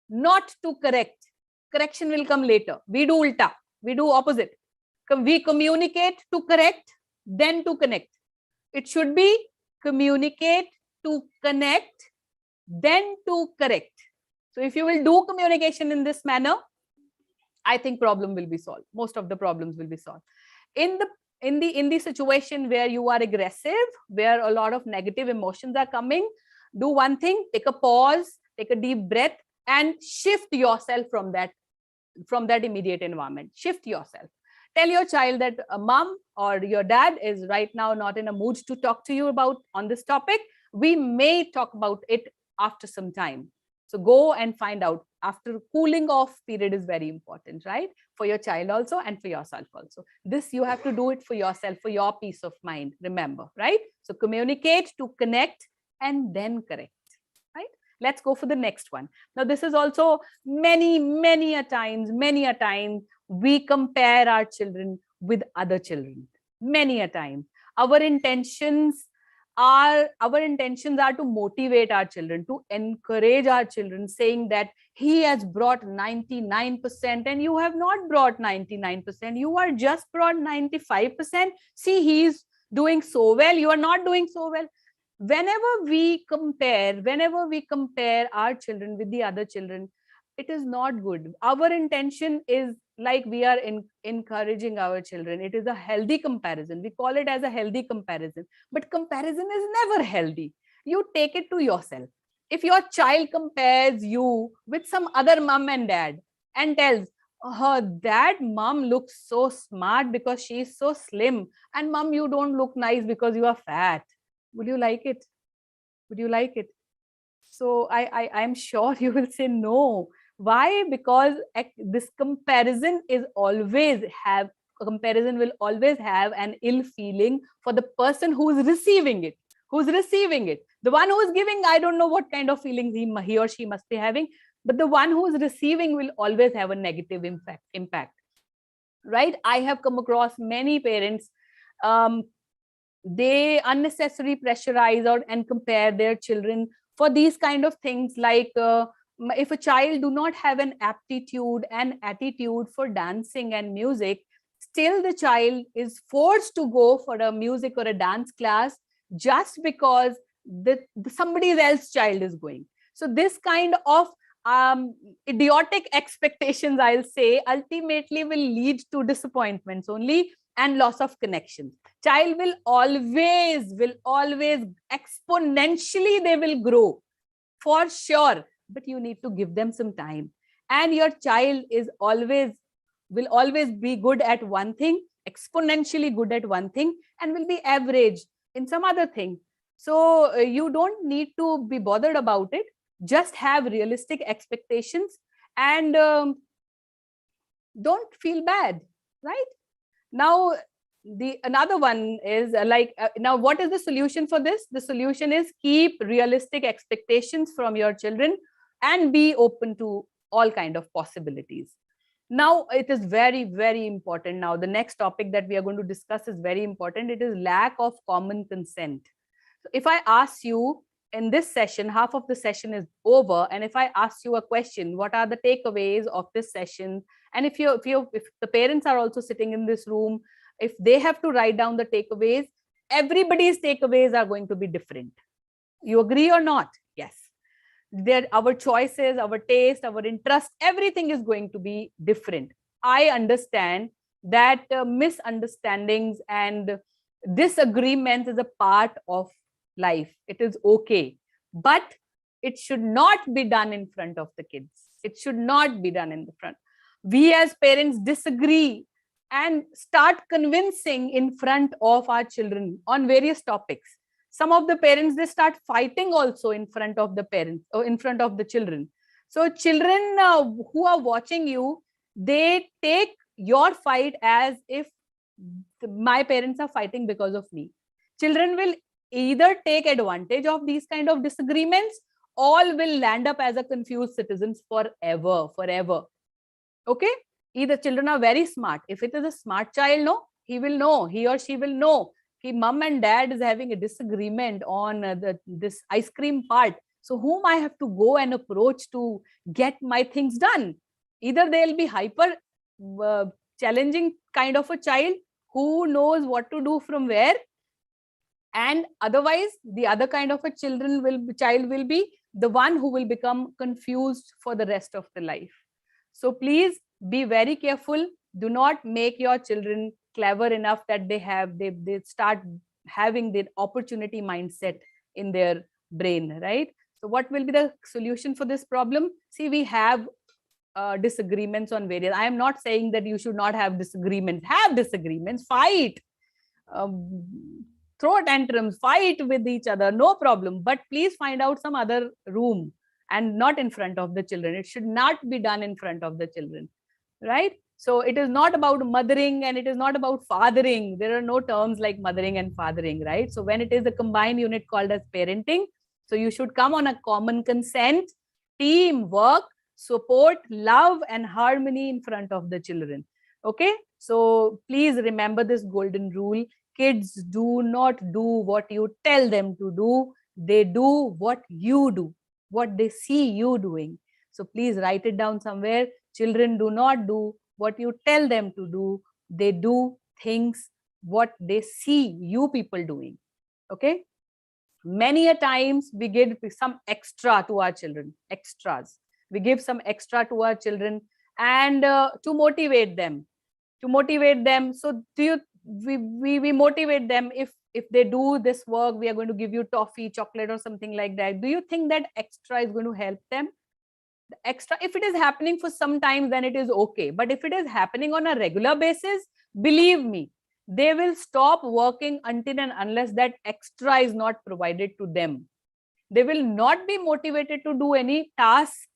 Speaker 9: not to correct. Correction will come later. We do ulta, we do opposite. We communicate to correct, then to connect. It should be communicate to connect, then to correct. So if you will do communication in this manner, I think problem will be solved. Most of the problems will be solved. In the situation where you are aggressive, where a lot of negative emotions are coming, do one thing, take a pause, take a deep breath, and shift yourself from that immediate environment. Shift yourself. Tell your child that mom or your dad is right now not in a mood to talk to you about on this topic. We may talk about it after some time. So go and find out. After cooling off period is very important, right? For your child also and for yourself also. This you have to do it for yourself, for your peace of mind. Remember, right? So communicate to connect and then correct, right? Let's go for the next one. Now, this is also many a times we compare our children with other children. Many a time. Our intentions are to motivate our children, to encourage our children, saying that he has brought 99% and you have not brought 99%. You are just brought 95%. See, he's doing so well. You are not doing so well. Whenever we compare our children with the other children, it is not good. Our intention is like we are encouraging our children. It is a healthy comparison. We call it as a healthy comparison. But comparison is never healthy. You take it to yourself. If your child compares you with some other mom and dad and tells, that mom looks so smart because she is so slim, and mom, you don't look nice because you are fat. Would you like it? Would you like it? So I'm sure you will say no. Why? Because this comparison will always have an ill feeling for the person who is receiving it. The one who is giving, I don't know what kind of feelings he or she must be having, but the one who is receiving will always have a negative impact. Right? I have come across many parents, they unnecessarily pressurize and compare their children for these kind of things, like if a child do not have an aptitude and attitude for dancing and music, still the child is forced to go for a music or a dance class just because somebody else's child is going. So this kind of idiotic expectations, I'll say, ultimately will lead to disappointments only and loss of connection. Child will always exponentially, they will grow for sure, but you need to give them some time. And your child will always be good at one thing, exponentially good at one thing, and will be average in some other thing. So you don't need to be bothered about it. Just have realistic expectations and don't feel bad, right? Now, another one is now what is the solution for this? The solution is keep realistic expectations from your children and be open to all kind of possibilities. Now, it is very important. Now, the next topic that we are going to discuss is very important. It is lack of common consent. So if I ask you in this session, half of the session is over, and if I ask you a question, what are the takeaways of this session? And if the parents are also sitting in this room, if they have to write down the takeaways, everybody's takeaways are going to be different. You agree or not? Yes. Our choices, our taste, our interest, everything is going to be different. I understand that misunderstandings and disagreements is a part of life. It is okay, but it should not be done in front of the kids. It should not be done in the front. We as parents disagree and start convincing in front of our children on various topics. Some of the parents, they start fighting also in front of the parents or in front of the children. So children who are watching you, they take your fight as if my parents are fighting because of me. Children will either take advantage of these kind of disagreements, or will land up as a confused citizens forever. Okay, either children are very smart. If it is a smart child, no, he will know, he or she will know कि mom and dad is having a disagreement on this ice cream part. So whom I have to go and approach to get my things done? Either they'll be hyper challenging kind of a child who knows what to do from where, and otherwise the other kind of a child will be the one who will become confused for the rest of the life. So please be very careful. Do not make your children clever enough that they start having the opportunity mindset in their brain, right? So what will be the solution for this problem? See, we have disagreements on various. I am not saying that you should not have disagreements. Have disagreements, fight, throw tantrums, fight with each other, no problem. But please find out some other room and not in front of the children. It should not be done in front of the children, right? So it is not about mothering and it is not about fathering. There are no terms like mothering and fathering, right? So when it is a combined unit called as parenting, so you should come on a common consent, teamwork, support, love, and harmony in front of the children. Okay, so please remember this golden rule. Kids do not do what you tell them to do. They do what you do, what they see you doing. So please write it down somewhere. Children do not do what you tell them to do. They do things what they see you people doing. Okay. Many a times we give some extra to our children, extras. We give some extra to our children and to motivate them. So we motivate them. If they do this work, we are going to give you toffee, chocolate or something like that. Do you think that extra is going to help them? The extra, if it is happening for some time, then it is okay. But if it is happening on a regular basis, believe me, they will stop working until and unless that extra is not provided to them. They will not be motivated to do any task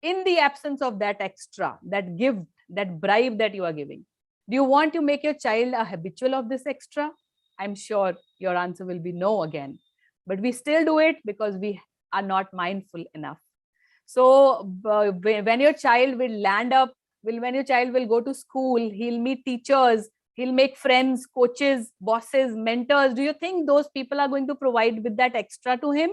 Speaker 9: in the absence of that extra, that gift, that bribe that you are giving. Do you want to make your child a habitual of this extra? I'm sure your answer will be no again. But we still do it because we are not mindful enough. So when your child will land up, when your child will go to school, he'll meet teachers, he'll make friends, coaches, bosses, mentors. Do you think those people are going to provide with that extra to him?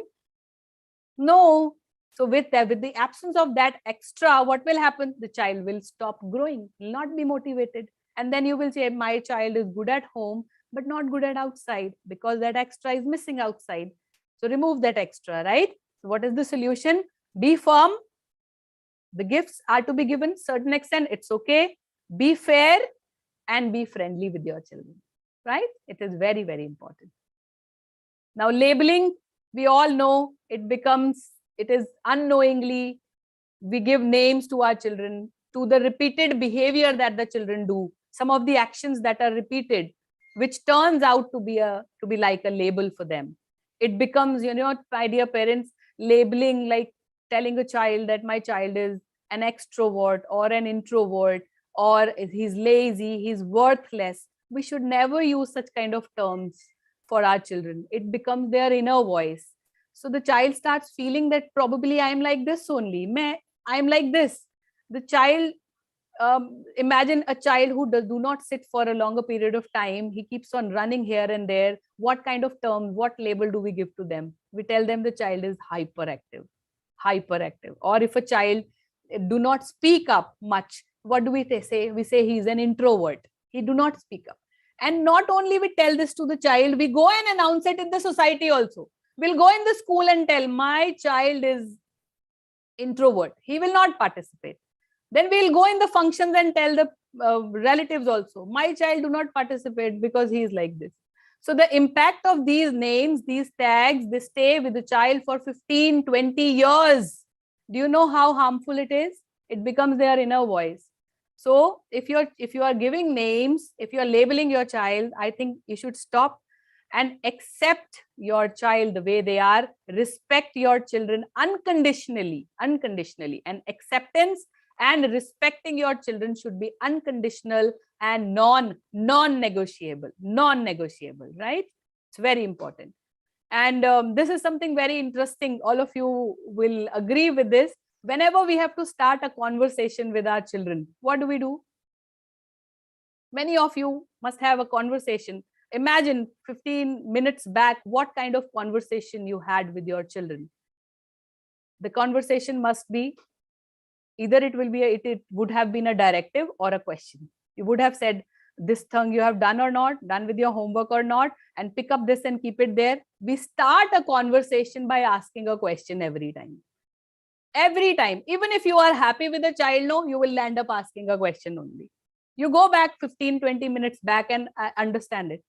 Speaker 9: No. So with the absence of that extra, what will happen? The child will stop growing, will not be motivated. And then you will say, my child is good at home, but not good at outside because that extra is missing outside. So remove that extra, right? So what is the solution? Be firm. The gifts are to be given certain extent. It's okay. Be fair and be friendly with your children, right? It is very, very important. Now, labeling, we all know it is unknowingly, we give names to our children, to the repeated behavior that the children do, some of the actions that are repeated, which turns out to be like a label for them. It becomes, my dear parents, labeling, like telling a child that my child is an extrovert or an introvert, or he's lazy, he's worthless. We should never use such kind of terms for our children. It becomes their inner voice. So the child starts feeling that probably I'm like this only. I'm like this. The child, imagine a child who do not sit for a longer period of time. He keeps on running here and there. What kind of terms, what label do we give to them? We tell them the child is hyperactive. Or if a child do not speak up much, what do we say? We say he's an introvert. He do not speak up. And not only we tell this to the child, we go and announce it in the society also. We'll go in the school and tell my child is introvert. He will not participate. Then we'll go in the functions and tell the relatives also, my child do not participate because he is like this. So the impact of these names, these tags, they stay with the child for 15, 20 years. Do you know how harmful it is? It becomes their inner voice. So if you are giving names, if you are labeling your child, I think you should stop and accept your child the way they are. Respect your children unconditionally, and acceptance and respecting your children should be unconditional and non-negotiable, right? It's very important. And this is something very interesting. All of you will agree with this. Whenever we have to start a conversation with our children, what do? Many of you must have a conversation. Imagine 15 minutes back, what kind of conversation you had with your children. The conversation must be either it would have been a directive or a question. You would have said, this thing you have done or not, done with your homework or not, and pick up this and keep it there. We start a conversation by asking a question every time. Every time, even if you are happy with the child, no, you will end up asking a question only. You go back 15-20 minutes back and understand it.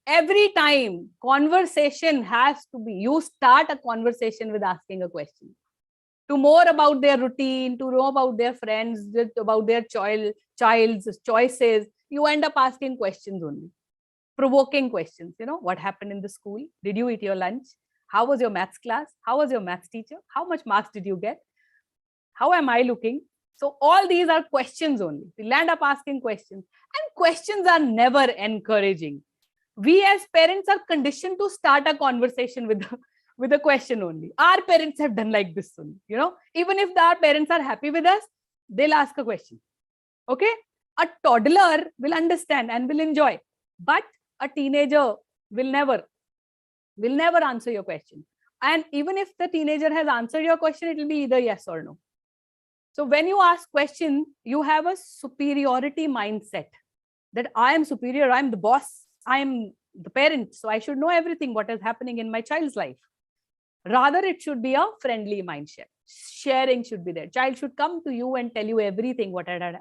Speaker 9: Every time, conversation has to be, you start a conversation with asking a question. To more about their routine, to know about their friends, about their child's choices, you end up asking questions only. Provoking questions. What happened in the school? Did you eat your lunch? How was your maths class? How was your maths teacher? How much marks did you get? How am I looking? So all these are questions only. We land up asking questions, and questions are never encouraging. We as parents are conditioned to start a conversation with a question only. Our parents have done like this only. Even if our parents are happy with us, they'll ask a question. Okay? A toddler will understand and will enjoy, but a teenager will never answer your question. And even if the teenager has answered your question, it will be either yes or no. So when you ask questions, you have a superiority mindset that I am superior, I'm the boss, I am the parent, so I should know everything what is happening in my child's life. Rather, it should be a friendly mindset. Sharing should be there. Child should come to you and tell you everything, whatever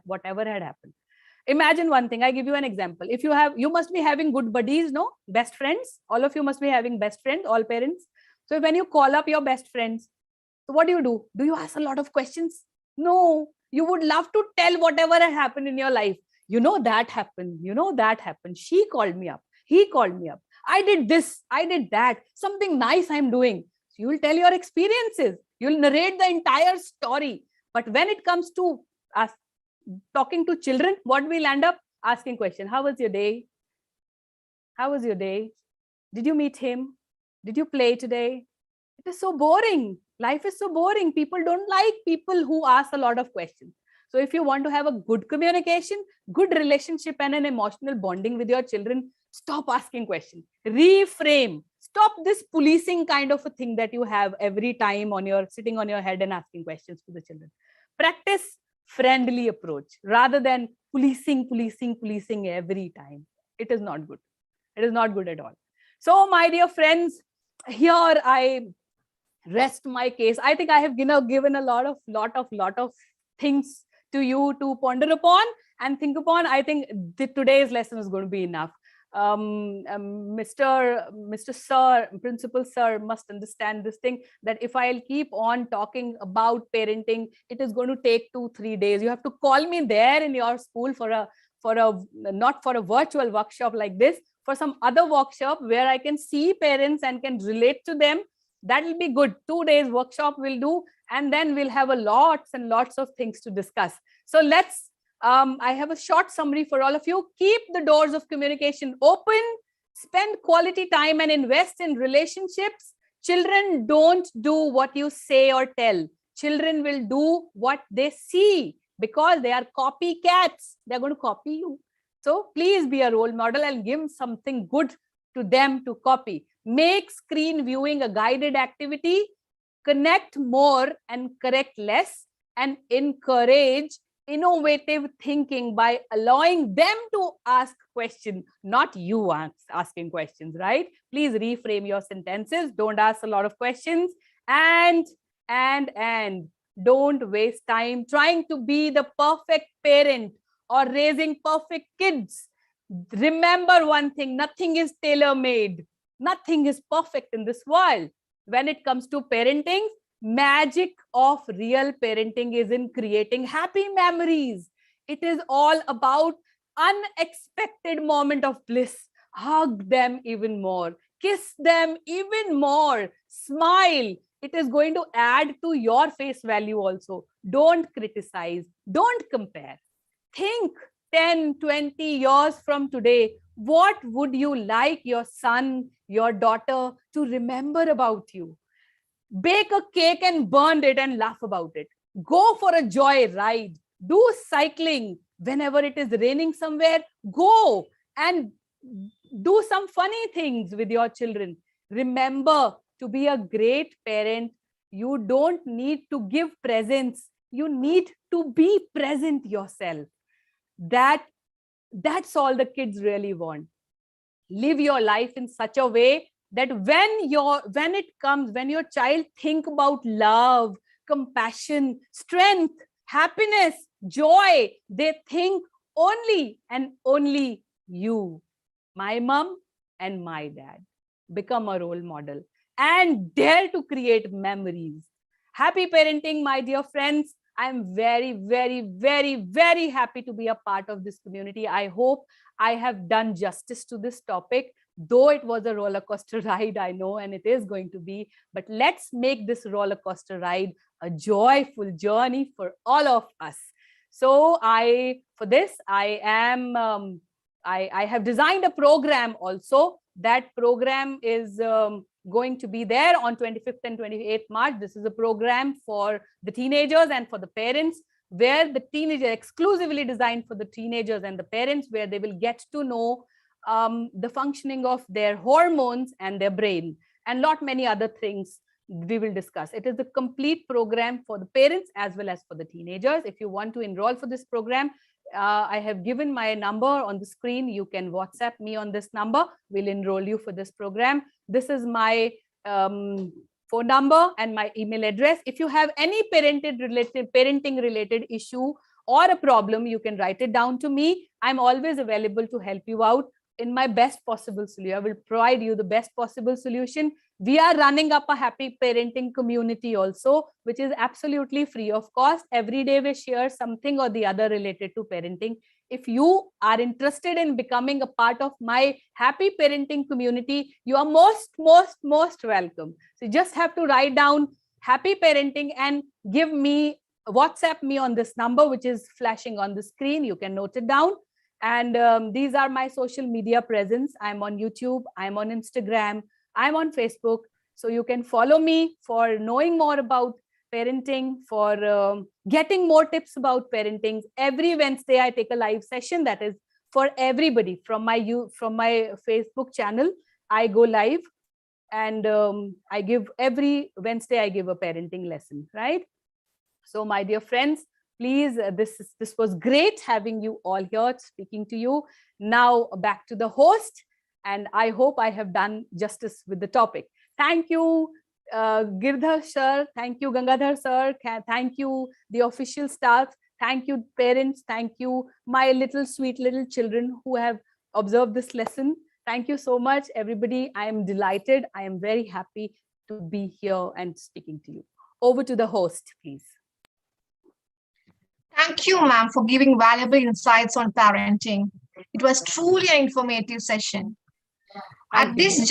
Speaker 9: had happened. Imagine one thing. I give you an example. If you must be having good buddies, no? Best friends. All of you must be having best friends, all parents. So when you call up your best friends, so what do? Do you ask a lot of questions? No. You would love to tell whatever had happened in your life. That happened. That happened. She called me up. He called me up. I did this. I did that. Something nice I'm doing. So you will tell your experiences. You'll narrate the entire story. But when it comes to talking to children, what we'll end up asking question. How was your day? How was your day? Did you meet him? Did you play today? It is so boring. Life is so boring. People don't like people who ask a lot of questions. So if you want to have a good communication, good relationship, and an emotional bonding with your children, stop asking questions. Reframe. Stop this policing kind of a thing that you have every time sitting on your head and asking questions to the children. Practice friendly approach rather than policing every time. It is not good. It is not good at all. So my dear friends, here I rest my case. I think I have given a lot of things to you to ponder upon and think upon. I think today's lesson is going to be enough. Mr. Sir, Principal Sir must understand this thing, that if I'll keep on talking about parenting, it is going to take 2-3 days. You have to call me there in your school not for a virtual workshop like this, for some other workshop where I can see parents and can relate to them. That will be good. 2 days workshop will do, and then we'll have lots and lots of things to discuss. So let's I have a short summary for all of you. Keep the doors of communication open, spend quality time and invest in relationships. Children don't do what you say or tell. Children will do what they see because they are copycats. They're going to copy you. So please be a role model and give something good to them to copy. Make screen viewing a guided activity. Connect more and correct less, and encourage innovative thinking by allowing them to ask questions, not you asking questions, right? Please reframe your sentences. Don't ask a lot of questions, and don't waste time trying to be the perfect parent or raising perfect kids. Remember one thing, nothing is tailor-made. Nothing is perfect in this world. When it comes to parenting, magic of real parenting is in creating happy memories. It is all about unexpected moment of bliss. Hug them even more. kiss them even more, smile. It is going to add to your face value also. Don't criticize, don't compare. Think 10, 20 years from today, what would you like your son, your daughter to remember about you? Bake a cake and burn it and laugh about it. Go for a joy ride. Do cycling. Whenever it is raining somewhere, go and do some funny things with your children. Remember, to be a great parent, you don't need to give presents. You need to be present yourself. That's all the kids really want. Live your life in such a way that when your child think about love, compassion, strength, happiness, joy, they think only and only you, my mom and my dad. Become a role model and dare to create memories. Happy parenting, my dear friends. I'm very, very, very, very happy to be a part of this community. I hope I have done justice to this topic, though it was a roller coaster ride, I know, and it is going to be. But let's make this roller coaster ride a joyful journey for all of us. So I have designed a program also. That program is going to be there on 25th and 28th March. This is a program for the teenagers and for the parents, where the teenager exclusively designed for the teenagers and the parents, where they will get to know the functioning of their hormones and their brain, and lot many other things we will discuss. It is a complete program for the parents as well as for the teenagers. If you want to enroll for this program, I have given my number on the screen. You can WhatsApp me on this number. We'll enroll you for this program. This is my phone number and my email address. If you have any parenting related issue or a problem, you can write it down to me. I'm always available to help you out in my best possible solution. I will provide you the best possible solution. We are running up a happy parenting community also, which is absolutely free of cost. Every day we share something or the other related to parenting. If you are interested in becoming a part of my happy parenting community, you are most welcome. So you just have to write down happy parenting and WhatsApp me on this number, which is flashing on the screen. You can note it down. And these are my social media presence. I'm on YouTube, I'm on Instagram, I'm on Facebook. So you can follow me for knowing more about parenting, for getting more tips about parenting. Every Wednesday, I take a live session that is for everybody from my Facebook channel. I go live and every Wednesday, I give a parenting lesson, right? So my dear friends, please, this was great having you all here, speaking to you. Now back to the host, and I hope I have done justice with the topic. Thank you, Girdhar sir. Thank you, Gangadhar sir. Thank you, the official staff. Thank you, parents. Thank you, my sweet little children who have observed this lesson. Thank you so much, everybody. I am delighted. I am very happy to be here and speaking to you. Over to the host, please.
Speaker 2: Thank you, ma'am, for giving valuable insights on parenting. It was truly an informative session. At this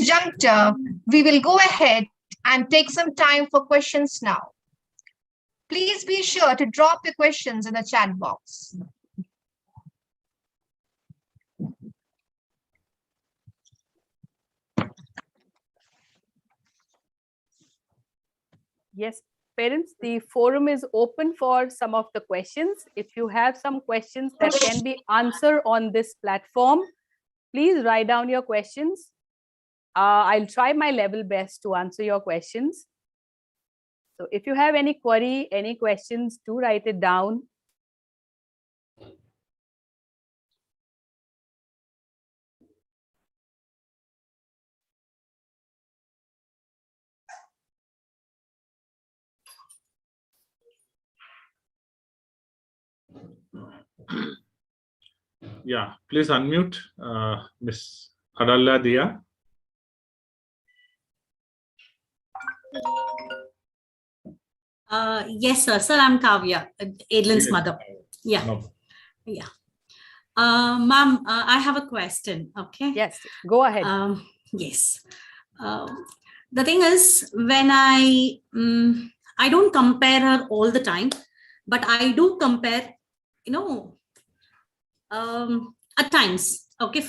Speaker 2: juncture, we will go ahead and take some time for questions now. Please be sure to drop your questions in the chat box.
Speaker 9: Yes, parents, the forum is open for some of the questions. If you have some questions that can be answered on this platform, please write down your questions. I'll try my level best to answer your questions. So if you have any query, any questions, do write it down.
Speaker 7: Yeah, please unmute Miss Adalla Dia.
Speaker 10: Yes, sir. Sir, I'm Kavya, Adlin's
Speaker 7: Yes.
Speaker 10: mother. Yeah.
Speaker 7: No.
Speaker 10: Yeah. Ma'am, I have a question. Okay.
Speaker 9: Yes, go ahead.
Speaker 10: Yes. The thing is, when I don't compare her all the time, but I do compare, you know, at times. Okay,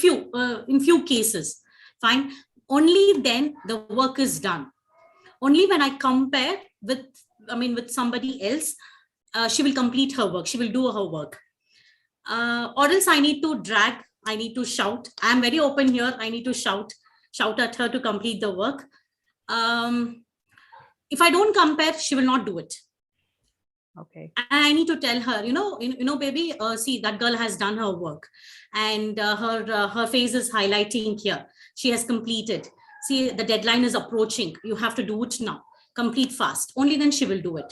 Speaker 10: in few cases, fine. Only then the work is done. Only when I compare with somebody else, she will complete her work. She will do her work. Or else I need to drag. I need to shout. I'm very open here. I need to shout at her to complete the work. If I don't compare, she will not do it.
Speaker 9: Okay.
Speaker 10: And I need to tell her, baby, see, that girl has done her work, and her face is highlighting here. She has completed. See, the deadline is approaching. You have to do it now. Complete fast. Only then she will do it.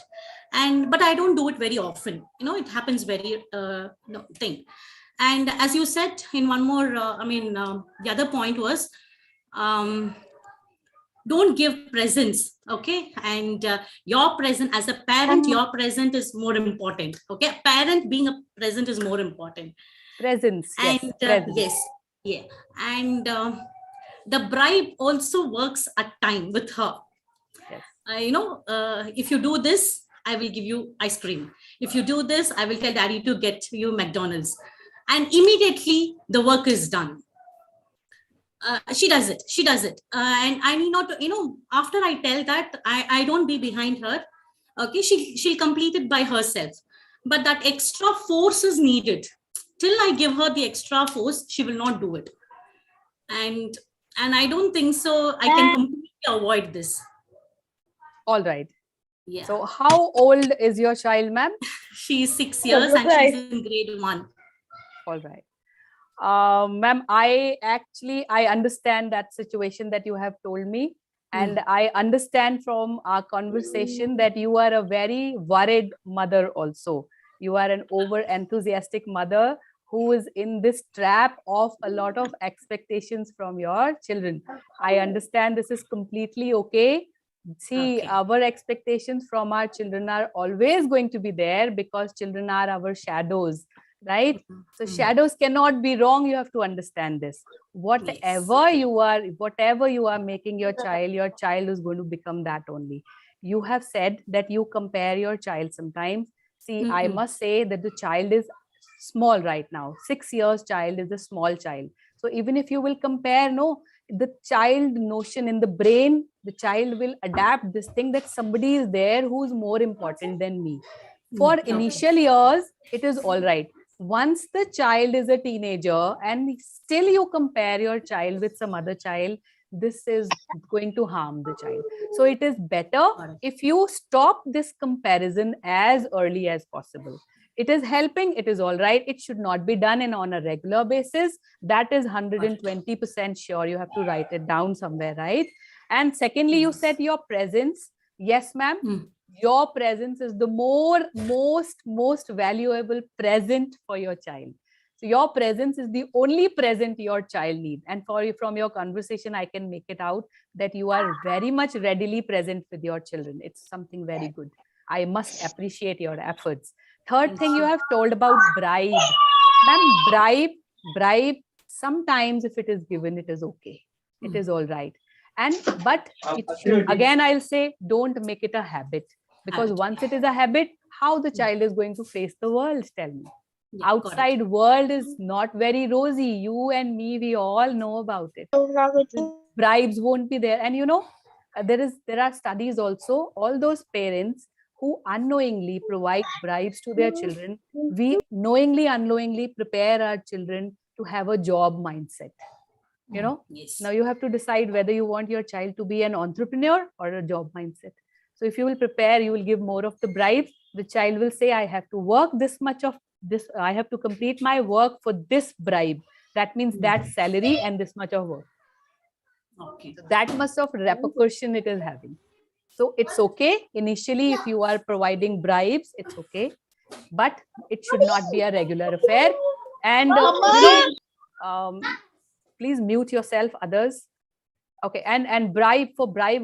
Speaker 10: But I don't do it very often. It happens very thing. And as you said in one more, the other point was, don't give presents, okay? And your present, as a parent, your present is more important, okay? Parent being a present is more important.
Speaker 9: Presence, yes.
Speaker 10: And
Speaker 9: presence.
Speaker 10: yes, yeah. And the bribe also works at time with her.
Speaker 9: Yes.
Speaker 10: If you do this, I will give you ice cream. If you do this, I will tell daddy to get you McDonald's. And immediately the work is done. She does it. And I need not to, after I tell that, I don't be behind her. Okay, she'll complete it by herself. But that extra force is needed. Till I give her the extra force, she will not do it. And I don't think so I can completely avoid this.
Speaker 9: All right.
Speaker 10: Yeah.
Speaker 9: So how old is your child, ma'am?
Speaker 10: She's 6 years and she's in grade 1.
Speaker 9: All right. Ma'am, I understand that situation that you have told me. And I understand from our conversation that you are a very worried mother also. You are an over enthusiastic mother who is in this trap of a lot of expectations from your children. I understand this is completely okay. See,
Speaker 10: Okay.
Speaker 9: our expectations from our children are always going to be there because children are our shadows, right? So shadows cannot be wrong. You have to understand this. Whatever you are making your child is going to become that only. You have said that you compare your child sometimes. See, I must say that the child is small right now. 6 years child is a small child. So even if you will compare, the child notion in the brain, the child will adapt this thing that somebody is there who is more important than me. For initial years, it is all right. Once the child is a teenager and still you compare your child with some other child, this is going to harm the child. So it is better if you stop this comparison as early as possible. It is helping, it is all right. It should not be done on a regular basis. That is 120% sure. You have to write it down somewhere, right? And secondly, you said your presence. Yes, ma'am. Your presence is the most valuable present for your child. So your presence is the only present your child needs. And from your conversation, I can make it out that you are very much readily present with your children. It's something very good. I must appreciate your efforts. Third thing you have told about bribe. Ma'am, bribe, sometimes if it is given, it is okay. It is all right. But it should, again, I'll say, don't make it a habit. Because once it is a habit, how the child is going to face the world, tell me. Yeah, outside world is not very rosy. You and me, we all know about it. Bribes won't be there. And there are studies also, all those parents who unknowingly provide bribes to their children, we knowingly, unknowingly prepare our children to have a job mindset.
Speaker 10: Yes.
Speaker 9: Now you have to decide whether you want your child to be an entrepreneur or a job mindset. So if you will prepare, you will give more of the bribes. The child will say, I have to work this much of this. I have to complete my work for this bribe. That means that salary and this much of work.
Speaker 10: Okay.
Speaker 9: So that much of repercussion it is having. So it's okay. Initially, if you are providing bribes, it's okay. But it should not be a regular affair. And please mute yourself, others. Okay, and bribe,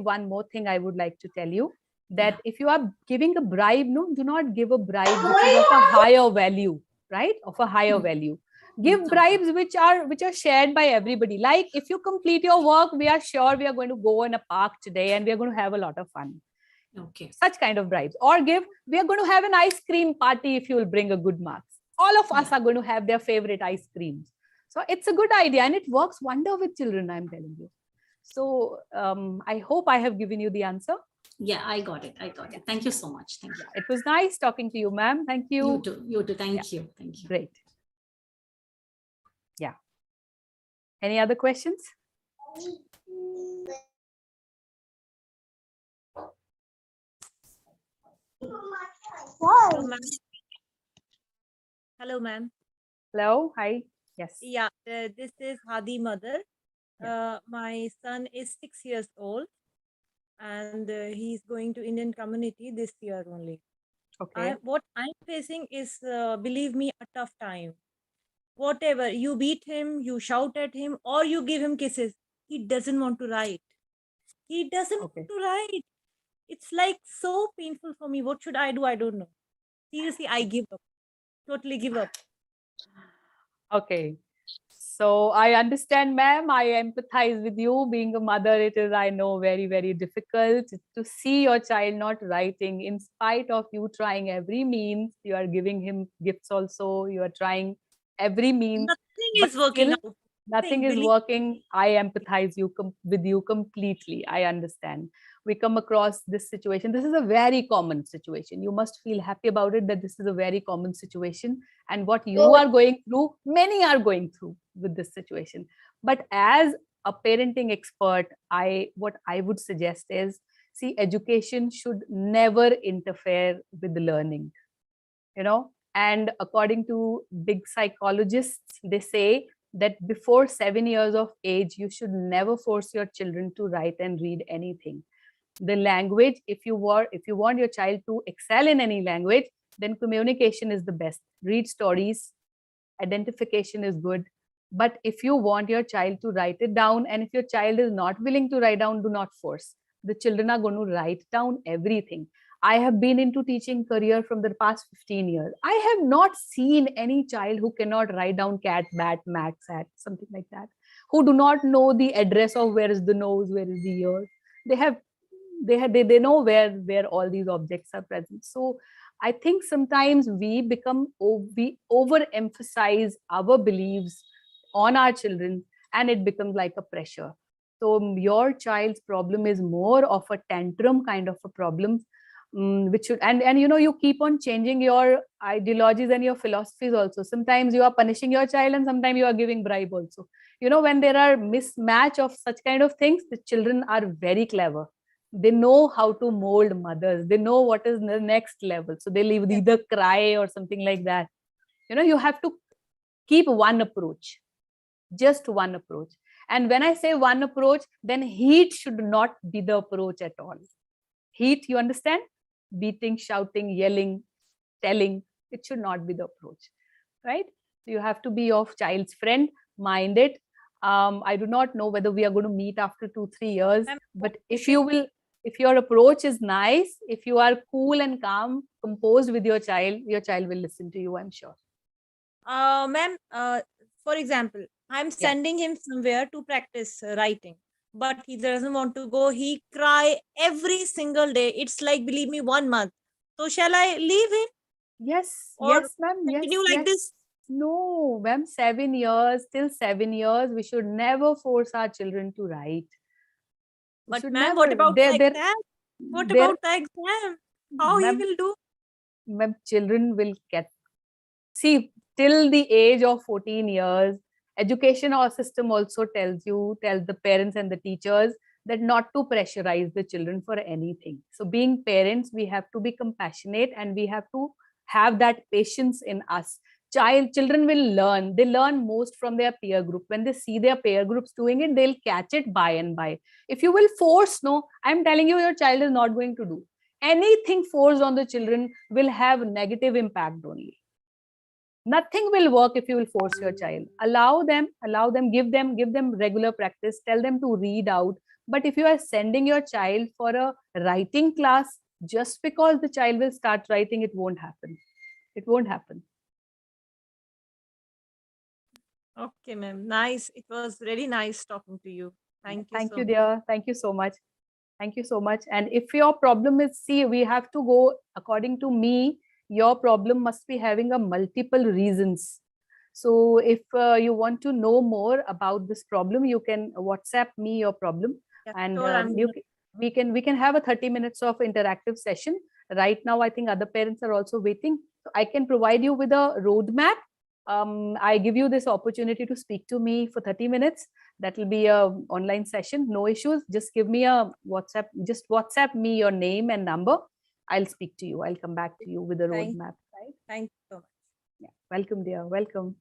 Speaker 9: one more thing I would like to tell you, that if you are giving a bribe, do not give a bribe which is of a higher value, right? Of a higher value. Give bribes which are shared by everybody. Like if you complete your work, we are sure we are going to go in a park today and we are going to have a lot of fun.
Speaker 10: Okay.
Speaker 9: Such kind of bribes. Or give, we are going to have an ice cream party if you will bring a good marks. All of us are going to have their favorite ice creams. So it's a good idea and it works wonder with children, I'm telling you. So I hope I have given you the answer.
Speaker 10: Yeah, I got it. Thank you so much. Thank you.
Speaker 9: It was nice talking to you, ma'am. Thank you.
Speaker 10: You too. Thank you.
Speaker 9: Great. Yeah. Any other questions?
Speaker 11: Hello, ma'am.
Speaker 9: Hello. Hi. Yes.
Speaker 11: Yeah, this is Hadi mother. My son is 6 years old and he's going to Indian community this year only.
Speaker 9: Okay.
Speaker 11: What I'm facing is, believe me, a tough time. Whatever, you beat him, you shout at him, or you give him kisses, he doesn't want to write. He doesn't want to write. It's like so painful for me. What should I do? I don't know. Seriously, I give up. Totally give up.
Speaker 9: Okay. So I understand, ma'am. I empathize with you. Being a mother, it is, I know, very, very difficult to see your child not writing in spite of you trying every means. You are giving him gifts also. You are trying every means.
Speaker 11: Nothing is working out.
Speaker 9: Nothing is working. I empathize with you completely. I understand. We come across this situation. This is a very common situation. You must feel happy about it, that this is a very common situation. And what you are going through, many are going through with this situation. But as a parenting expert, what I would suggest is, see, education should never interfere with the learning. And according to big psychologists, they say that before 7 years of age, you should never force your children to write and read anything. The language, if you want your child to excel in any language, then communication is the best. Read stories, identification is good. But if you want your child to write it down, and if your child is not willing to write down, do not force. The children are going to write down everything. I have been into teaching career from the past 15 years. I have not seen any child who cannot write down cat, bat, mat, sat, something like that, who do not know the address of where is the nose, where is the ear. They know where all these objects are present. So I think sometimes we overemphasize our beliefs on our children, and it becomes like a pressure. So your child's problem is more of a tantrum kind of a problem, which should, and you keep on changing your ideologies and your philosophies also. Sometimes you are punishing your child and sometimes you are giving bribe also. When there are mismatch of such kind of things, the children are very clever. They know how to mold mothers. They know what is the next level. So they'll either cry or something like that. You have to keep one approach, just one approach. And when I say one approach, then heat should not be the approach at all. Heat, you understand? Beating, shouting, yelling, telling, it should not be the approach, right? So you have to be your child's friend, mind it. I do not know whether we are going to meet after 2-3 years, but if your approach is nice, if you are cool and calm, composed with your child will listen to you, I'm sure.
Speaker 11: Ma'am, for example, I'm sending him somewhere to practice writing, but he doesn't want to go. He cry every single day. It's like, believe me, 1 month. So shall I leave him?
Speaker 9: Yes,
Speaker 11: or
Speaker 9: yes, ma'am. Yes,
Speaker 11: continue like this?
Speaker 9: No, ma'am, 7 years, till 7 years, we should never force our children to write.
Speaker 11: But ma'am, what about the exam? What about the exam? How he will do?
Speaker 9: Ma'am, children will get, see, till the age of 14 years, education or system also tells the parents and the teachers that not to pressurize the children for anything. So being parents, we have to be compassionate and we have to have that patience in us. Children will learn. They learn most from their peer group. When they see their peer groups doing it, they'll catch it by and by. If you will force, no, I'm telling you, your child is not going to do. Anything forced on the children will have negative impact only. Nothing will work if you will force your child. Allow them, give them regular practice, tell them to read out. But if you are sending your child for a writing class, just because the child will start writing, it won't happen. It won't happen.
Speaker 11: Okay, ma'am. Nice. It was really nice talking to you. Thank you
Speaker 9: Thank
Speaker 11: so
Speaker 9: you,
Speaker 11: much.
Speaker 9: dear. Thank you so much. Thank you so much. And if your problem is, see, we have to go, according to me, your problem must be having a multiple reasons. So if you want to know more about this problem, you can WhatsApp me your problem,
Speaker 11: Yeah,
Speaker 9: and
Speaker 11: sure, I'm gonna-
Speaker 9: we can have a 30 minutes of interactive session. Right now, I think other parents are also waiting. So I can provide you with a roadmap. I give you this opportunity to speak to me for 30 minutes. That will be a online session, no issues. Just give me a WhatsApp, just WhatsApp me your name and number. I'll speak to you. I'll come back to you with a
Speaker 11: Thank-
Speaker 9: roadmap. Right?
Speaker 11: Thank you so much.
Speaker 9: Yeah. Welcome, dear. Welcome.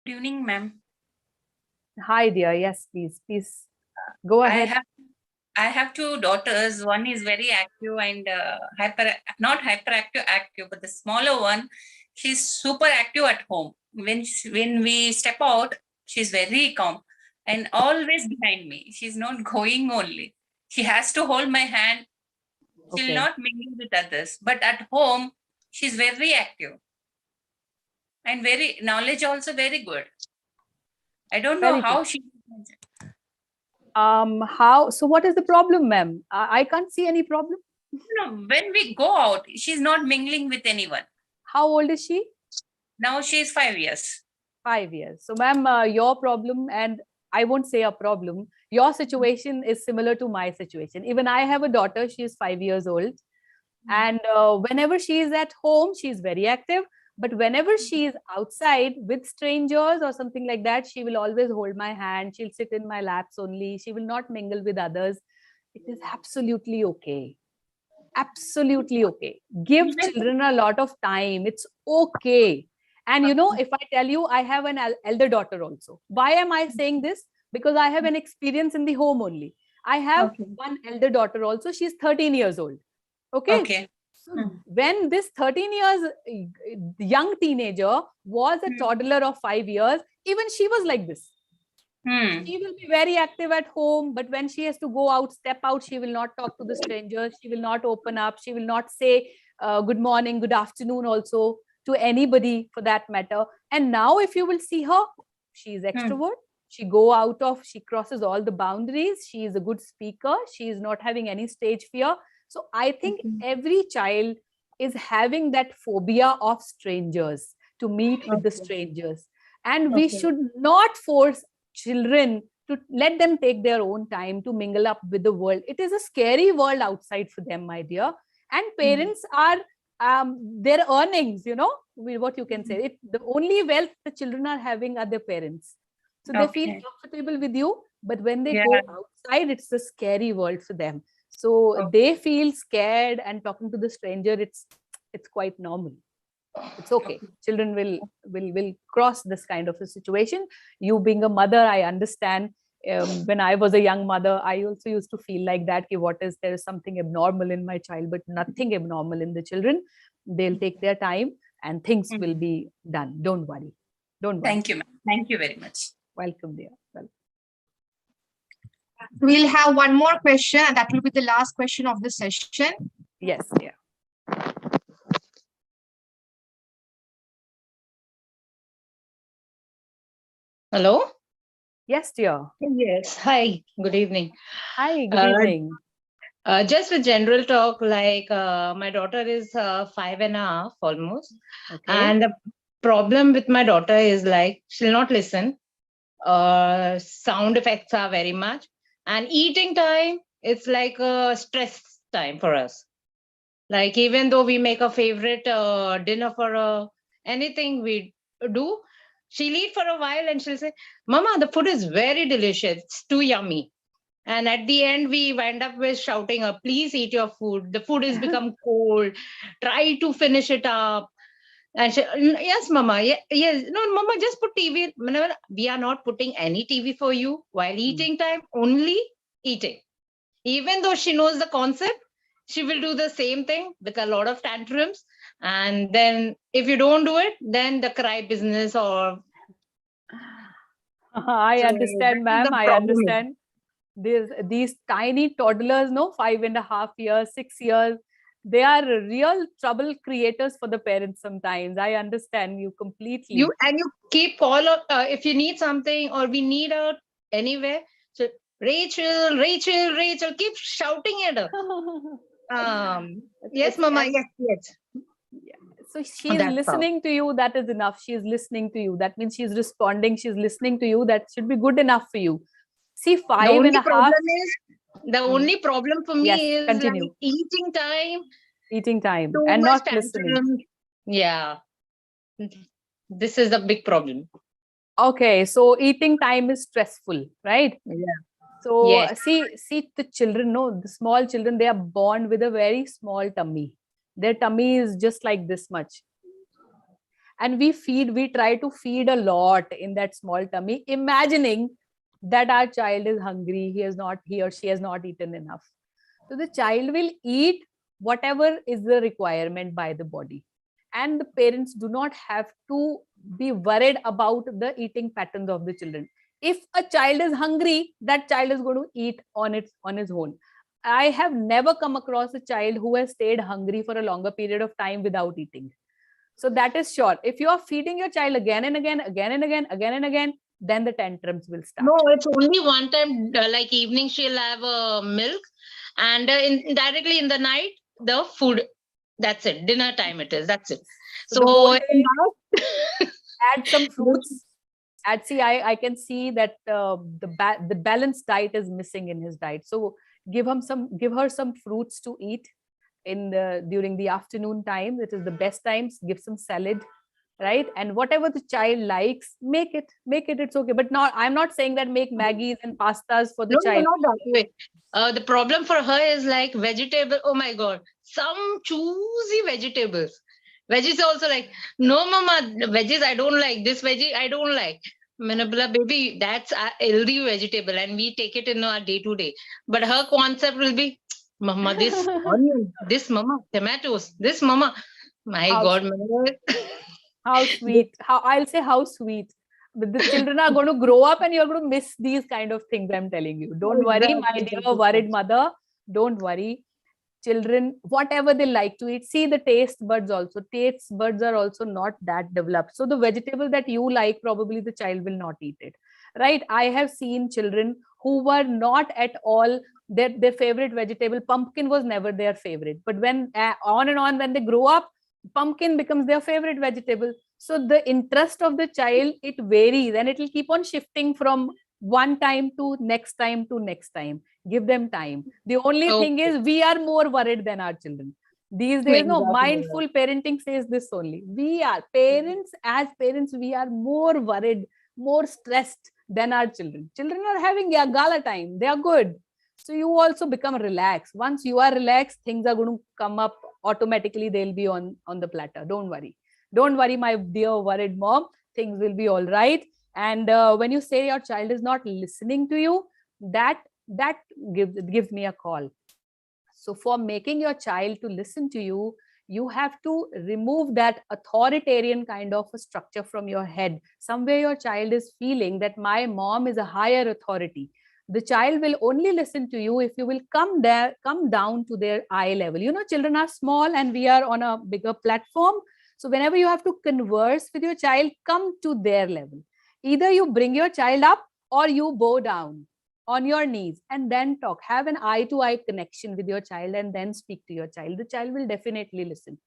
Speaker 12: Good evening, ma'am.
Speaker 9: Hi, dear. Yes, please. Please go ahead.
Speaker 12: I have two daughters. One is very active and not hyperactive, active, but the smaller one, she's super active at home. When we step out, she's very calm and always behind me. She's not going only. She has to hold my hand. She'll
Speaker 9: Okay.
Speaker 12: not mingle with others. But at home, she's very active and very knowledge also very good. I don't know
Speaker 9: Very
Speaker 12: how
Speaker 9: good.
Speaker 12: she.
Speaker 9: How? So, what is the problem, ma'am? I can't see any problem.
Speaker 12: No, when we go out, she's not mingling with anyone.
Speaker 9: How old is she?
Speaker 12: Now she's 5 years.
Speaker 9: 5 years. So, ma'am, your problem, and I won't say a problem, your situation is similar to my situation. Even I have a daughter, she is 5 years old. And whenever she is at home, she is very active. But whenever she is outside with strangers or something like that, she will always hold my hand. She'll sit in my laps only. She will not mingle with others. It is absolutely okay. Absolutely okay. Give children a lot of time. It's okay. And you know, if I tell you, I have an elder daughter also. Why am I saying this? Because I have an experience in the home only. I have one elder daughter also. She's 13 years old. Okay.
Speaker 12: Okay.
Speaker 9: So when this 13 years young teenager was a toddler of 5 years, even she was like this. She will be very active at home, but when she has to go out, step out, she will not talk to the strangers. She will not open up. She will not say good morning, good afternoon also to anybody for that matter. And now if you will see her, she is extrovert. She crosses all the boundaries. She is a good speaker. She is not having any stage fear. So I think every child is having that phobia of strangers, to meet with the strangers. And we should not force children to let them take their own time to mingle up with the world. It is a scary world outside for them, my dear. And parents are their earnings, you know, what you can say. The only wealth the children are having are their parents. So they feel comfortable with you, but when they go outside, it's a scary world for them. So they feel scared, and talking to the stranger, it's quite normal. It's okay. Children will cross this kind of a situation. You being a mother, I understand. When I was a young mother, I also used to feel like that. There is something abnormal in my child, but nothing abnormal in the children. They'll take their time, and things will be done. Don't worry. Don't worry.
Speaker 12: Thank you, ma'am. Thank you very much.
Speaker 9: Welcome, dear. Welcome.
Speaker 2: We'll have one more question, and that will be the last question of the session.
Speaker 9: Yes, dear.
Speaker 13: Hello?
Speaker 9: Yes, dear.
Speaker 13: Yes. Hi. Good evening.
Speaker 9: Hi, good evening.
Speaker 13: Just a general talk, like my daughter is 5.5 almost.
Speaker 9: Okay.
Speaker 13: And the problem with my daughter is like she'll not listen. Sound effects are very much. And eating time, it's like a stress time for us. Like even though we make a favorite dinner for anything we do, she'll eat for a while and she'll say, Mama, the food is very delicious. It's too yummy. And at the end, we wind up with shouting, please eat your food. The food has become cold. Try to finish it up. And she, yes, Mama. Yes. No, Mama, just put TV. We are not putting any TV for you while eating time, only eating. Even though she knows the concept, she will do the same thing with a lot of tantrums. And then if you don't do it, then the cry business or...
Speaker 9: I understand, ma'am. I understand. These tiny toddlers, no, 5.5 years, 6 years, They are real trouble creators for the parents sometimes. I understand you completely.
Speaker 13: You keep call up if you need something or we need out anywhere. So Rachel, Rachel, Rachel, keep shouting at her. Yes, Mama. Yes, yes.
Speaker 9: So she's listening to you. That is enough. She is listening to you. That means she's responding. She's listening to you. That should be good enough for you. See, 5.5.
Speaker 13: The only problem for me is
Speaker 9: continue.
Speaker 13: like eating time.
Speaker 9: Eating time
Speaker 13: Too
Speaker 9: and
Speaker 13: much
Speaker 9: not listening.
Speaker 13: tantrum. Yeah. This is a big problem.
Speaker 9: Okay, so eating time is stressful, right?
Speaker 13: Yeah.
Speaker 9: So
Speaker 13: Yes.
Speaker 9: see the children, no, the small children, they are born with a very small tummy. Their tummy is just like this much. And we try to feed a lot in that small tummy, imagining that our child is hungry, he or she has not eaten enough. So the child will eat whatever is the requirement by the body. And the parents do not have to be worried about the eating patterns of the children. If a child is hungry, that child is going to eat on his own. I have never come across a child who has stayed hungry for a longer period of time without eating. So that is sure. If you are feeding your child again and again, again and again, again and again, then the tantrums will start.
Speaker 13: No, it's only one time, like evening, she'll have milk, and directly in the night, the food. That's it. Dinner time it is. That's it.
Speaker 9: So the whole day, add some fruits. I can see that the balanced diet is missing in his diet. So give her some fruits to eat during the afternoon time. It is the best times. Give some salad, right? And whatever the child likes, make it. It's okay. But I'm not saying that make Maggies and pastas for the child.
Speaker 13: No, not that way. The problem for her is like vegetable. Oh my God, some choosy vegetables. Veggies also like, no, Mama, veggies I don't like. This veggie I don't like. Manabla, baby, that's a healthy vegetable, and we take it in our day to day. But her concept will be, Mama, this onion, this Mama, tomatoes, this Mama. My God, Mama.
Speaker 9: How sweet. I'll say how sweet. But the children are going to grow up and you're going to miss these kind of things, I'm telling you. Don't worry, my dear worried mother. Don't worry. Children, whatever they like to eat. See the taste buds also. Taste buds are also not that developed. So the vegetable that you like, probably the child will not eat it. Right? I have seen children who were not at all their favorite vegetable. Pumpkin was never their favorite. But when on and on, when they grow up, pumpkin becomes their favorite vegetable. So the interest of the child, it varies and it will keep on shifting from one time to next time to next time. Give them time. The only thing is we are more worried than our children. These days, no, mindful parenting says this only. We are parents, as parents, we are more worried, more stressed than our children. Children are having a gala time. They are good. So you also become relaxed. Once you are relaxed, things are going to come up automatically. They'll be on the platter. Don't worry. Don't worry, my dear worried mom. Things will be all right. And when you say your child is not listening to you, that gives me a call. So for making your child to listen to you, you have to remove that authoritarian kind of a structure from your head. Somewhere your child is feeling that my mom is a higher authority. The child will only listen to you if you will come down to their eye level. You know, children are small and we are on a bigger platform. So whenever you have to converse with your child, come to their level. Either you bring your child up or you bow down on your knees and then talk. Have an eye-to-eye connection with your child and then speak to your child. The child will definitely listen.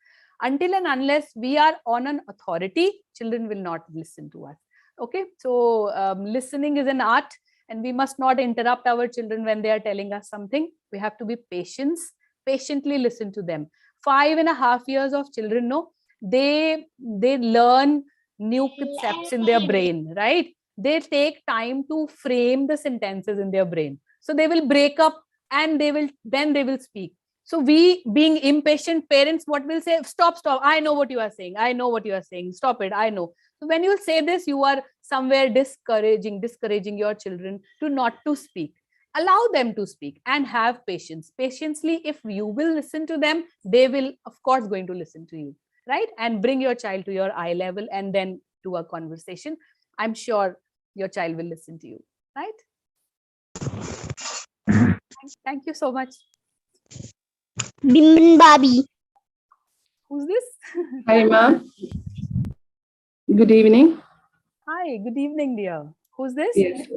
Speaker 9: Until and unless we are on an authority, children will not listen to us. Okay, so listening is an art. And we must not interrupt our children when they are telling us something. We have to be patiently listen to them. 5.5 years of children, no, they learn new concepts in their brain, right? They take time to frame the sentences in their brain. So they will break up and they will speak. So we, being impatient parents, what will say? Stop. I know what you are saying. I know what you are saying. Stop it. I know. So when you say this, you are somewhere discouraging your children to not to speak. Allow them to speak and have patience. Patiently, if you will listen to them, they will, of course, going to listen to you, right? And bring your child to your eye level and then do a conversation. I'm sure your child will listen to you, right? Thank you so much.
Speaker 1: Bimbin Babi.
Speaker 9: Who's this?
Speaker 14: Hi, ma'am. Good evening.
Speaker 9: Hi, good evening, dear. Who's this?
Speaker 14: Yes.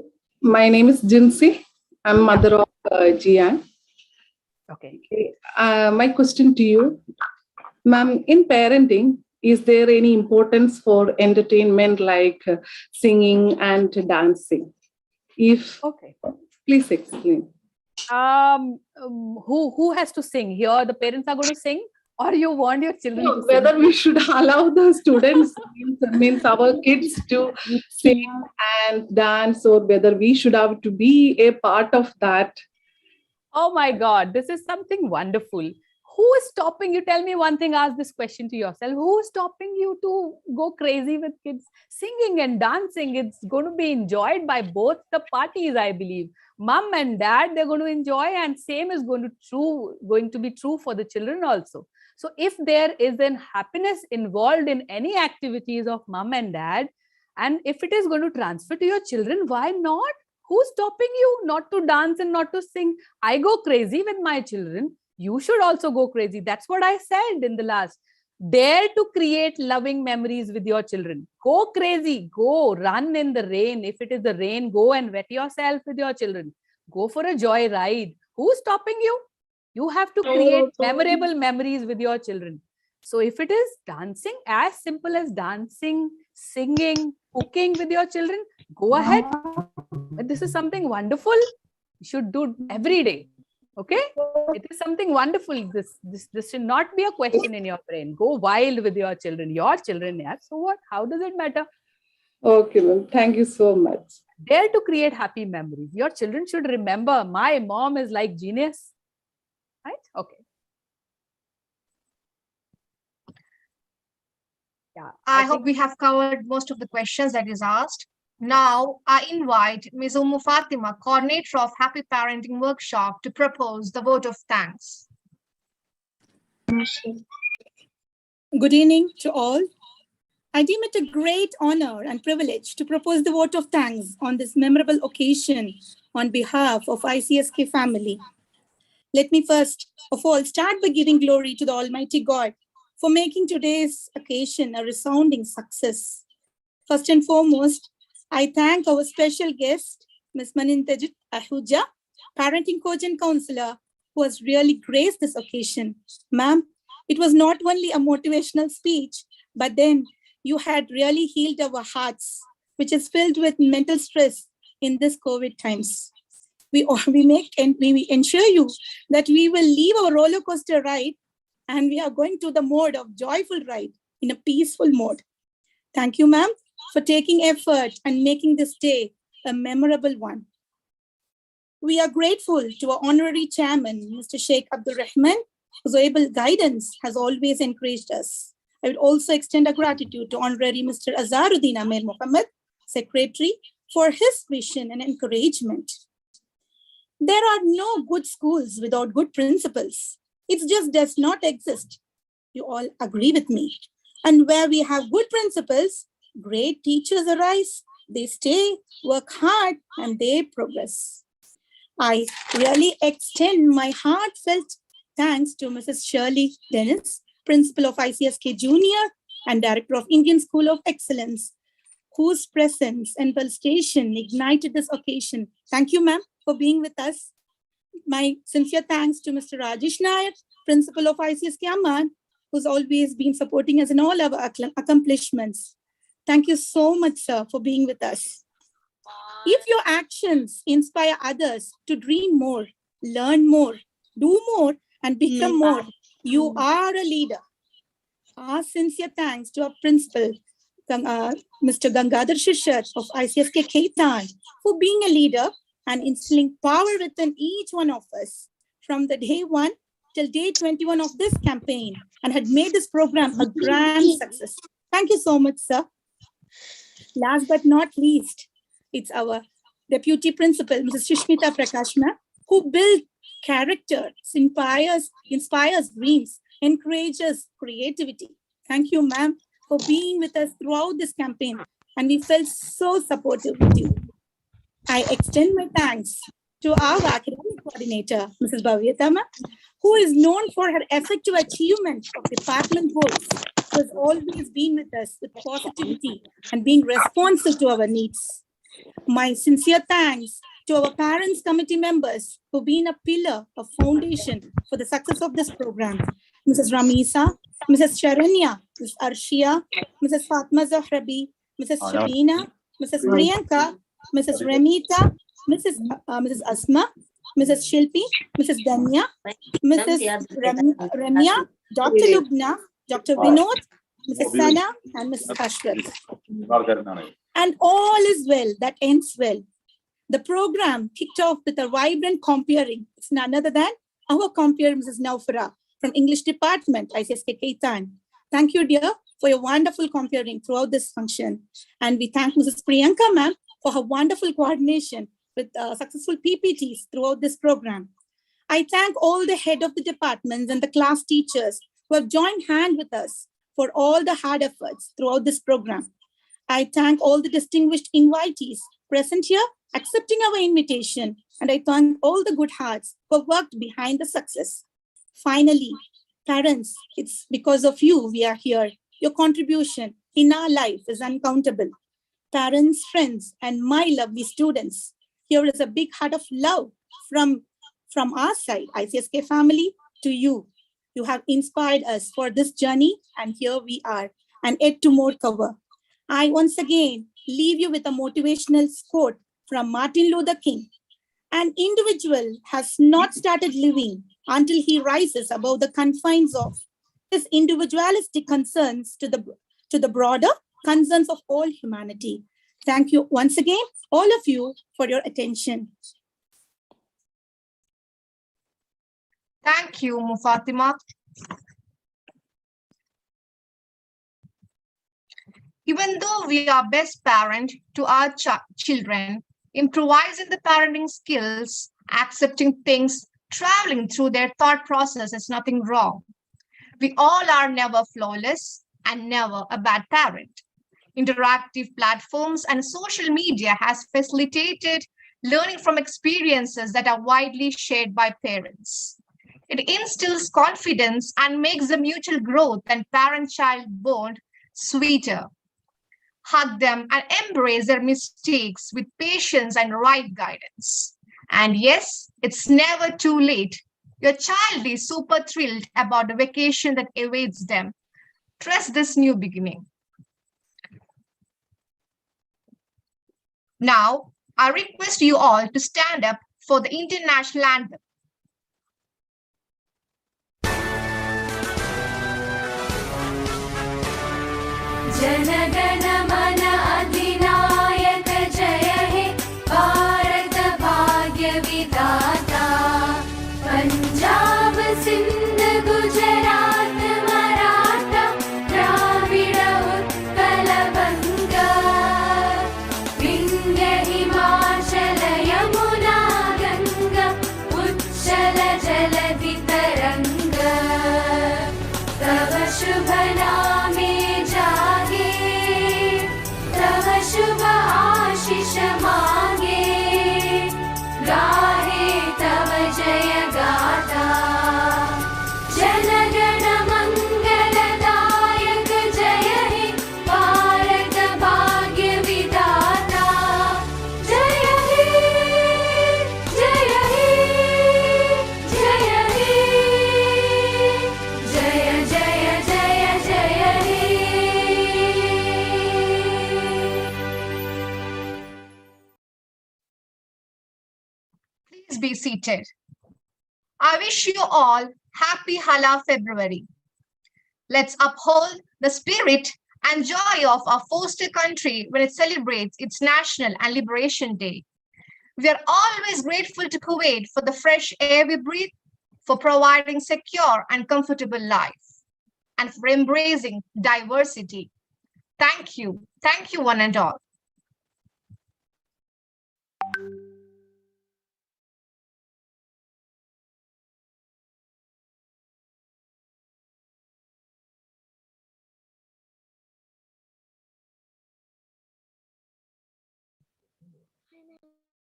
Speaker 14: My name is Jinsi. I'm mother of Jian.
Speaker 9: Okay.
Speaker 14: My question to you, ma'am, in parenting, is there any importance for entertainment like singing and dancing? If
Speaker 9: Okay.
Speaker 14: Please explain.
Speaker 9: Who has to sing? Here the parents are going to sing, or you want your children to sing?
Speaker 14: Whether we should allow the students, means our kids to sing and dance, or whether we should have to be a part of that.
Speaker 9: Oh my God, this is something wonderful. Who is stopping you? Tell me one thing, ask this question to yourself. Who is stopping you to go crazy with kids? Singing and dancing, it's going to be enjoyed by both the parties, I believe. Mom and dad, they're going to enjoy, and same is going to be true for the children also. So if there is an happiness involved in any activities of mom and dad, and if it is going to transfer to your children, why not? Who's stopping you not to dance and not to sing? I go crazy with my children. You should also go crazy. That's what I said in the last. Dare to create loving memories with your children. Go crazy. Go run in the rain. If it is the rain, go and wet yourself with your children. Go for a joy ride. Who's stopping you? You have to create memorable memories with your children. So if it is dancing, as simple as dancing, singing, cooking with your children, go ahead. But this is something wonderful. You should do every day. Okay? It is something wonderful. This should not be a question in your brain. Go wild with your children. Your children, yeah. So what? How does it matter?
Speaker 14: Okay, ma'am. Thank you so much.
Speaker 9: Dare to create happy memories. Your children should remember, my mom is like genius. Right? Okay. Yeah.
Speaker 2: I hope we have covered most of the questions that is asked. Now, I invite Ms. Fatima, coordinator of Happy Parenting Workshop, to propose the vote of thanks.
Speaker 15: Good evening to all. I deem it a great honor and privilege to propose the vote of thanks on this memorable occasion on behalf of ICSK family. Let me first of all start by giving glory to the Almighty God for making today's occasion a resounding success. First and foremost, I thank our special guest, Ms. Manindajit Ahuja, parenting coach and counselor, who has really graced this occasion. Ma'am, it was not only a motivational speech, but then you had really healed our hearts, which is filled with mental stress in this COVID times. We ensure you that we will leave our roller coaster ride and we are going to the mode of joyful ride in a peaceful mode. Thank you, ma'am, for taking effort and making this day a memorable one. We are grateful to our honorary chairman, Mr. Sheikh Abdul Rahman, whose able guidance has always encouraged us. I would also extend our gratitude to honorary Mr. Azaruddin Amir Muhammad, secretary, for his vision and encouragement. There are no good schools without good principals. It just does not exist. You all agree with me. And where we have good principals, great teachers arise, they stay, work hard, and they progress. I really extend my heartfelt thanks to Mrs. Shirley Dennis, Principal of ICSK Junior and Director of Indian School of Excellence, whose presence and felicitation ignited this occasion. Thank you, ma'am, for being with us. My sincere thanks to Mr. Rajesh Nair, Principal of ICSK Amman, who's always been supporting us in all our accomplishments. Thank you so much, sir, for being with us. If your actions inspire others to dream more, learn more, do more, and become more, you are a leader. Our sincere thanks to our principal, Mr. Gangadhar Shishar of ICSK Ketan, for being a leader and instilling power within each one of us from the day 1 till day 21 of this campaign, and had made this program a grand success. Thank you so much, sir. Last but not least, it's our Deputy Principal, Mrs. Shishmita Prakashma, who built character, inspires dreams, encourages creativity. Thank you, ma'am, for being with us throughout this campaign, and we felt so supportive with you. I extend my thanks to our academic coordinator, Mrs. Bhavyata ma'am, who is known for her effective achievement of department goals, who has always been with us with positivity and being responsive to our needs. My sincere thanks to our parents committee members who've been a pillar, a foundation for the success of this program. Mrs. Ramisa, Mrs. Sharanya, Mrs. Arshia, Mrs. Fatma Zahrabi, Mrs. Shabina, Mrs. Priyanka, Mrs. Remita, Mrs. Asma, Mrs. Shilpi, Mrs. Danya, Mrs. Ramya, Dr. Lubna, Dr. Vinod, Mrs. Sana, and Mrs. Ashwath. And all is well that ends well. The program kicked off with a vibrant comparing. It's none other than our compeer, Mrs. Naufara from English Department, ICSK Kaitan. Thank you, dear, for your wonderful comparing throughout this function. And we thank Mrs. Priyanka, ma'am, for her wonderful coordination with successful PPTs throughout this program. I thank all the head of the departments and the class teachers who have joined hand with us for all the hard efforts throughout this program. I thank all the distinguished invitees present here, accepting our invitation, and I thank all the good hearts who have worked behind the success. Finally, parents, it's because of you we are here. Your contribution in our life is uncountable. Parents, friends, and my lovely students, here is a big heart of love from our side, ICSK family, to you. You have inspired us for this journey, and here we are, and yet to more cover. I once again leave you with a motivational quote from Martin Luther King. An individual has not started living until he rises above the confines of his individualistic concerns to the broader concerns of all humanity. Thank you once again, all of you, for your attention.
Speaker 2: Thank you, Mufatima. Even though we are best parent to our children, improvising the parenting skills, accepting things, traveling through their thought process is nothing wrong. We all are never flawless and never a bad parent. Interactive platforms and social media has facilitated learning from experiences that are widely shared by parents. It instills confidence and makes the mutual growth and parent-child bond sweeter. Hug them and embrace their mistakes with patience and right guidance. And yes, it's never too late. Your child is super thrilled about the vacation that awaits them. Trust this new beginning. Now, I request you all to stand up for the international anthem.
Speaker 6: जनगण मन अधिनायक जय हे भारत भाग्य विधाता पंजाब सिंध गुजरात मराठा द्राविड उत्कल बंगा विंध्य हिमाचल यमुना गंगा उच्चल जलधि तरंगा तव शुभ नामे शुभ आशीष मांगे गाहे तव जय गाथा जनगण मंगलदायक जय हे भारत भाग्य विधाता जय हे जय हे जय हे जय जय जय जय हे
Speaker 2: Please be seated. I wish you all happy Hala February. Let's uphold the spirit and joy of our foster country when it celebrates its National and Liberation Day. We are always grateful to Kuwait for the fresh air we breathe, for providing secure and comfortable life, and for embracing diversity. Thank you. Thank you, one and all.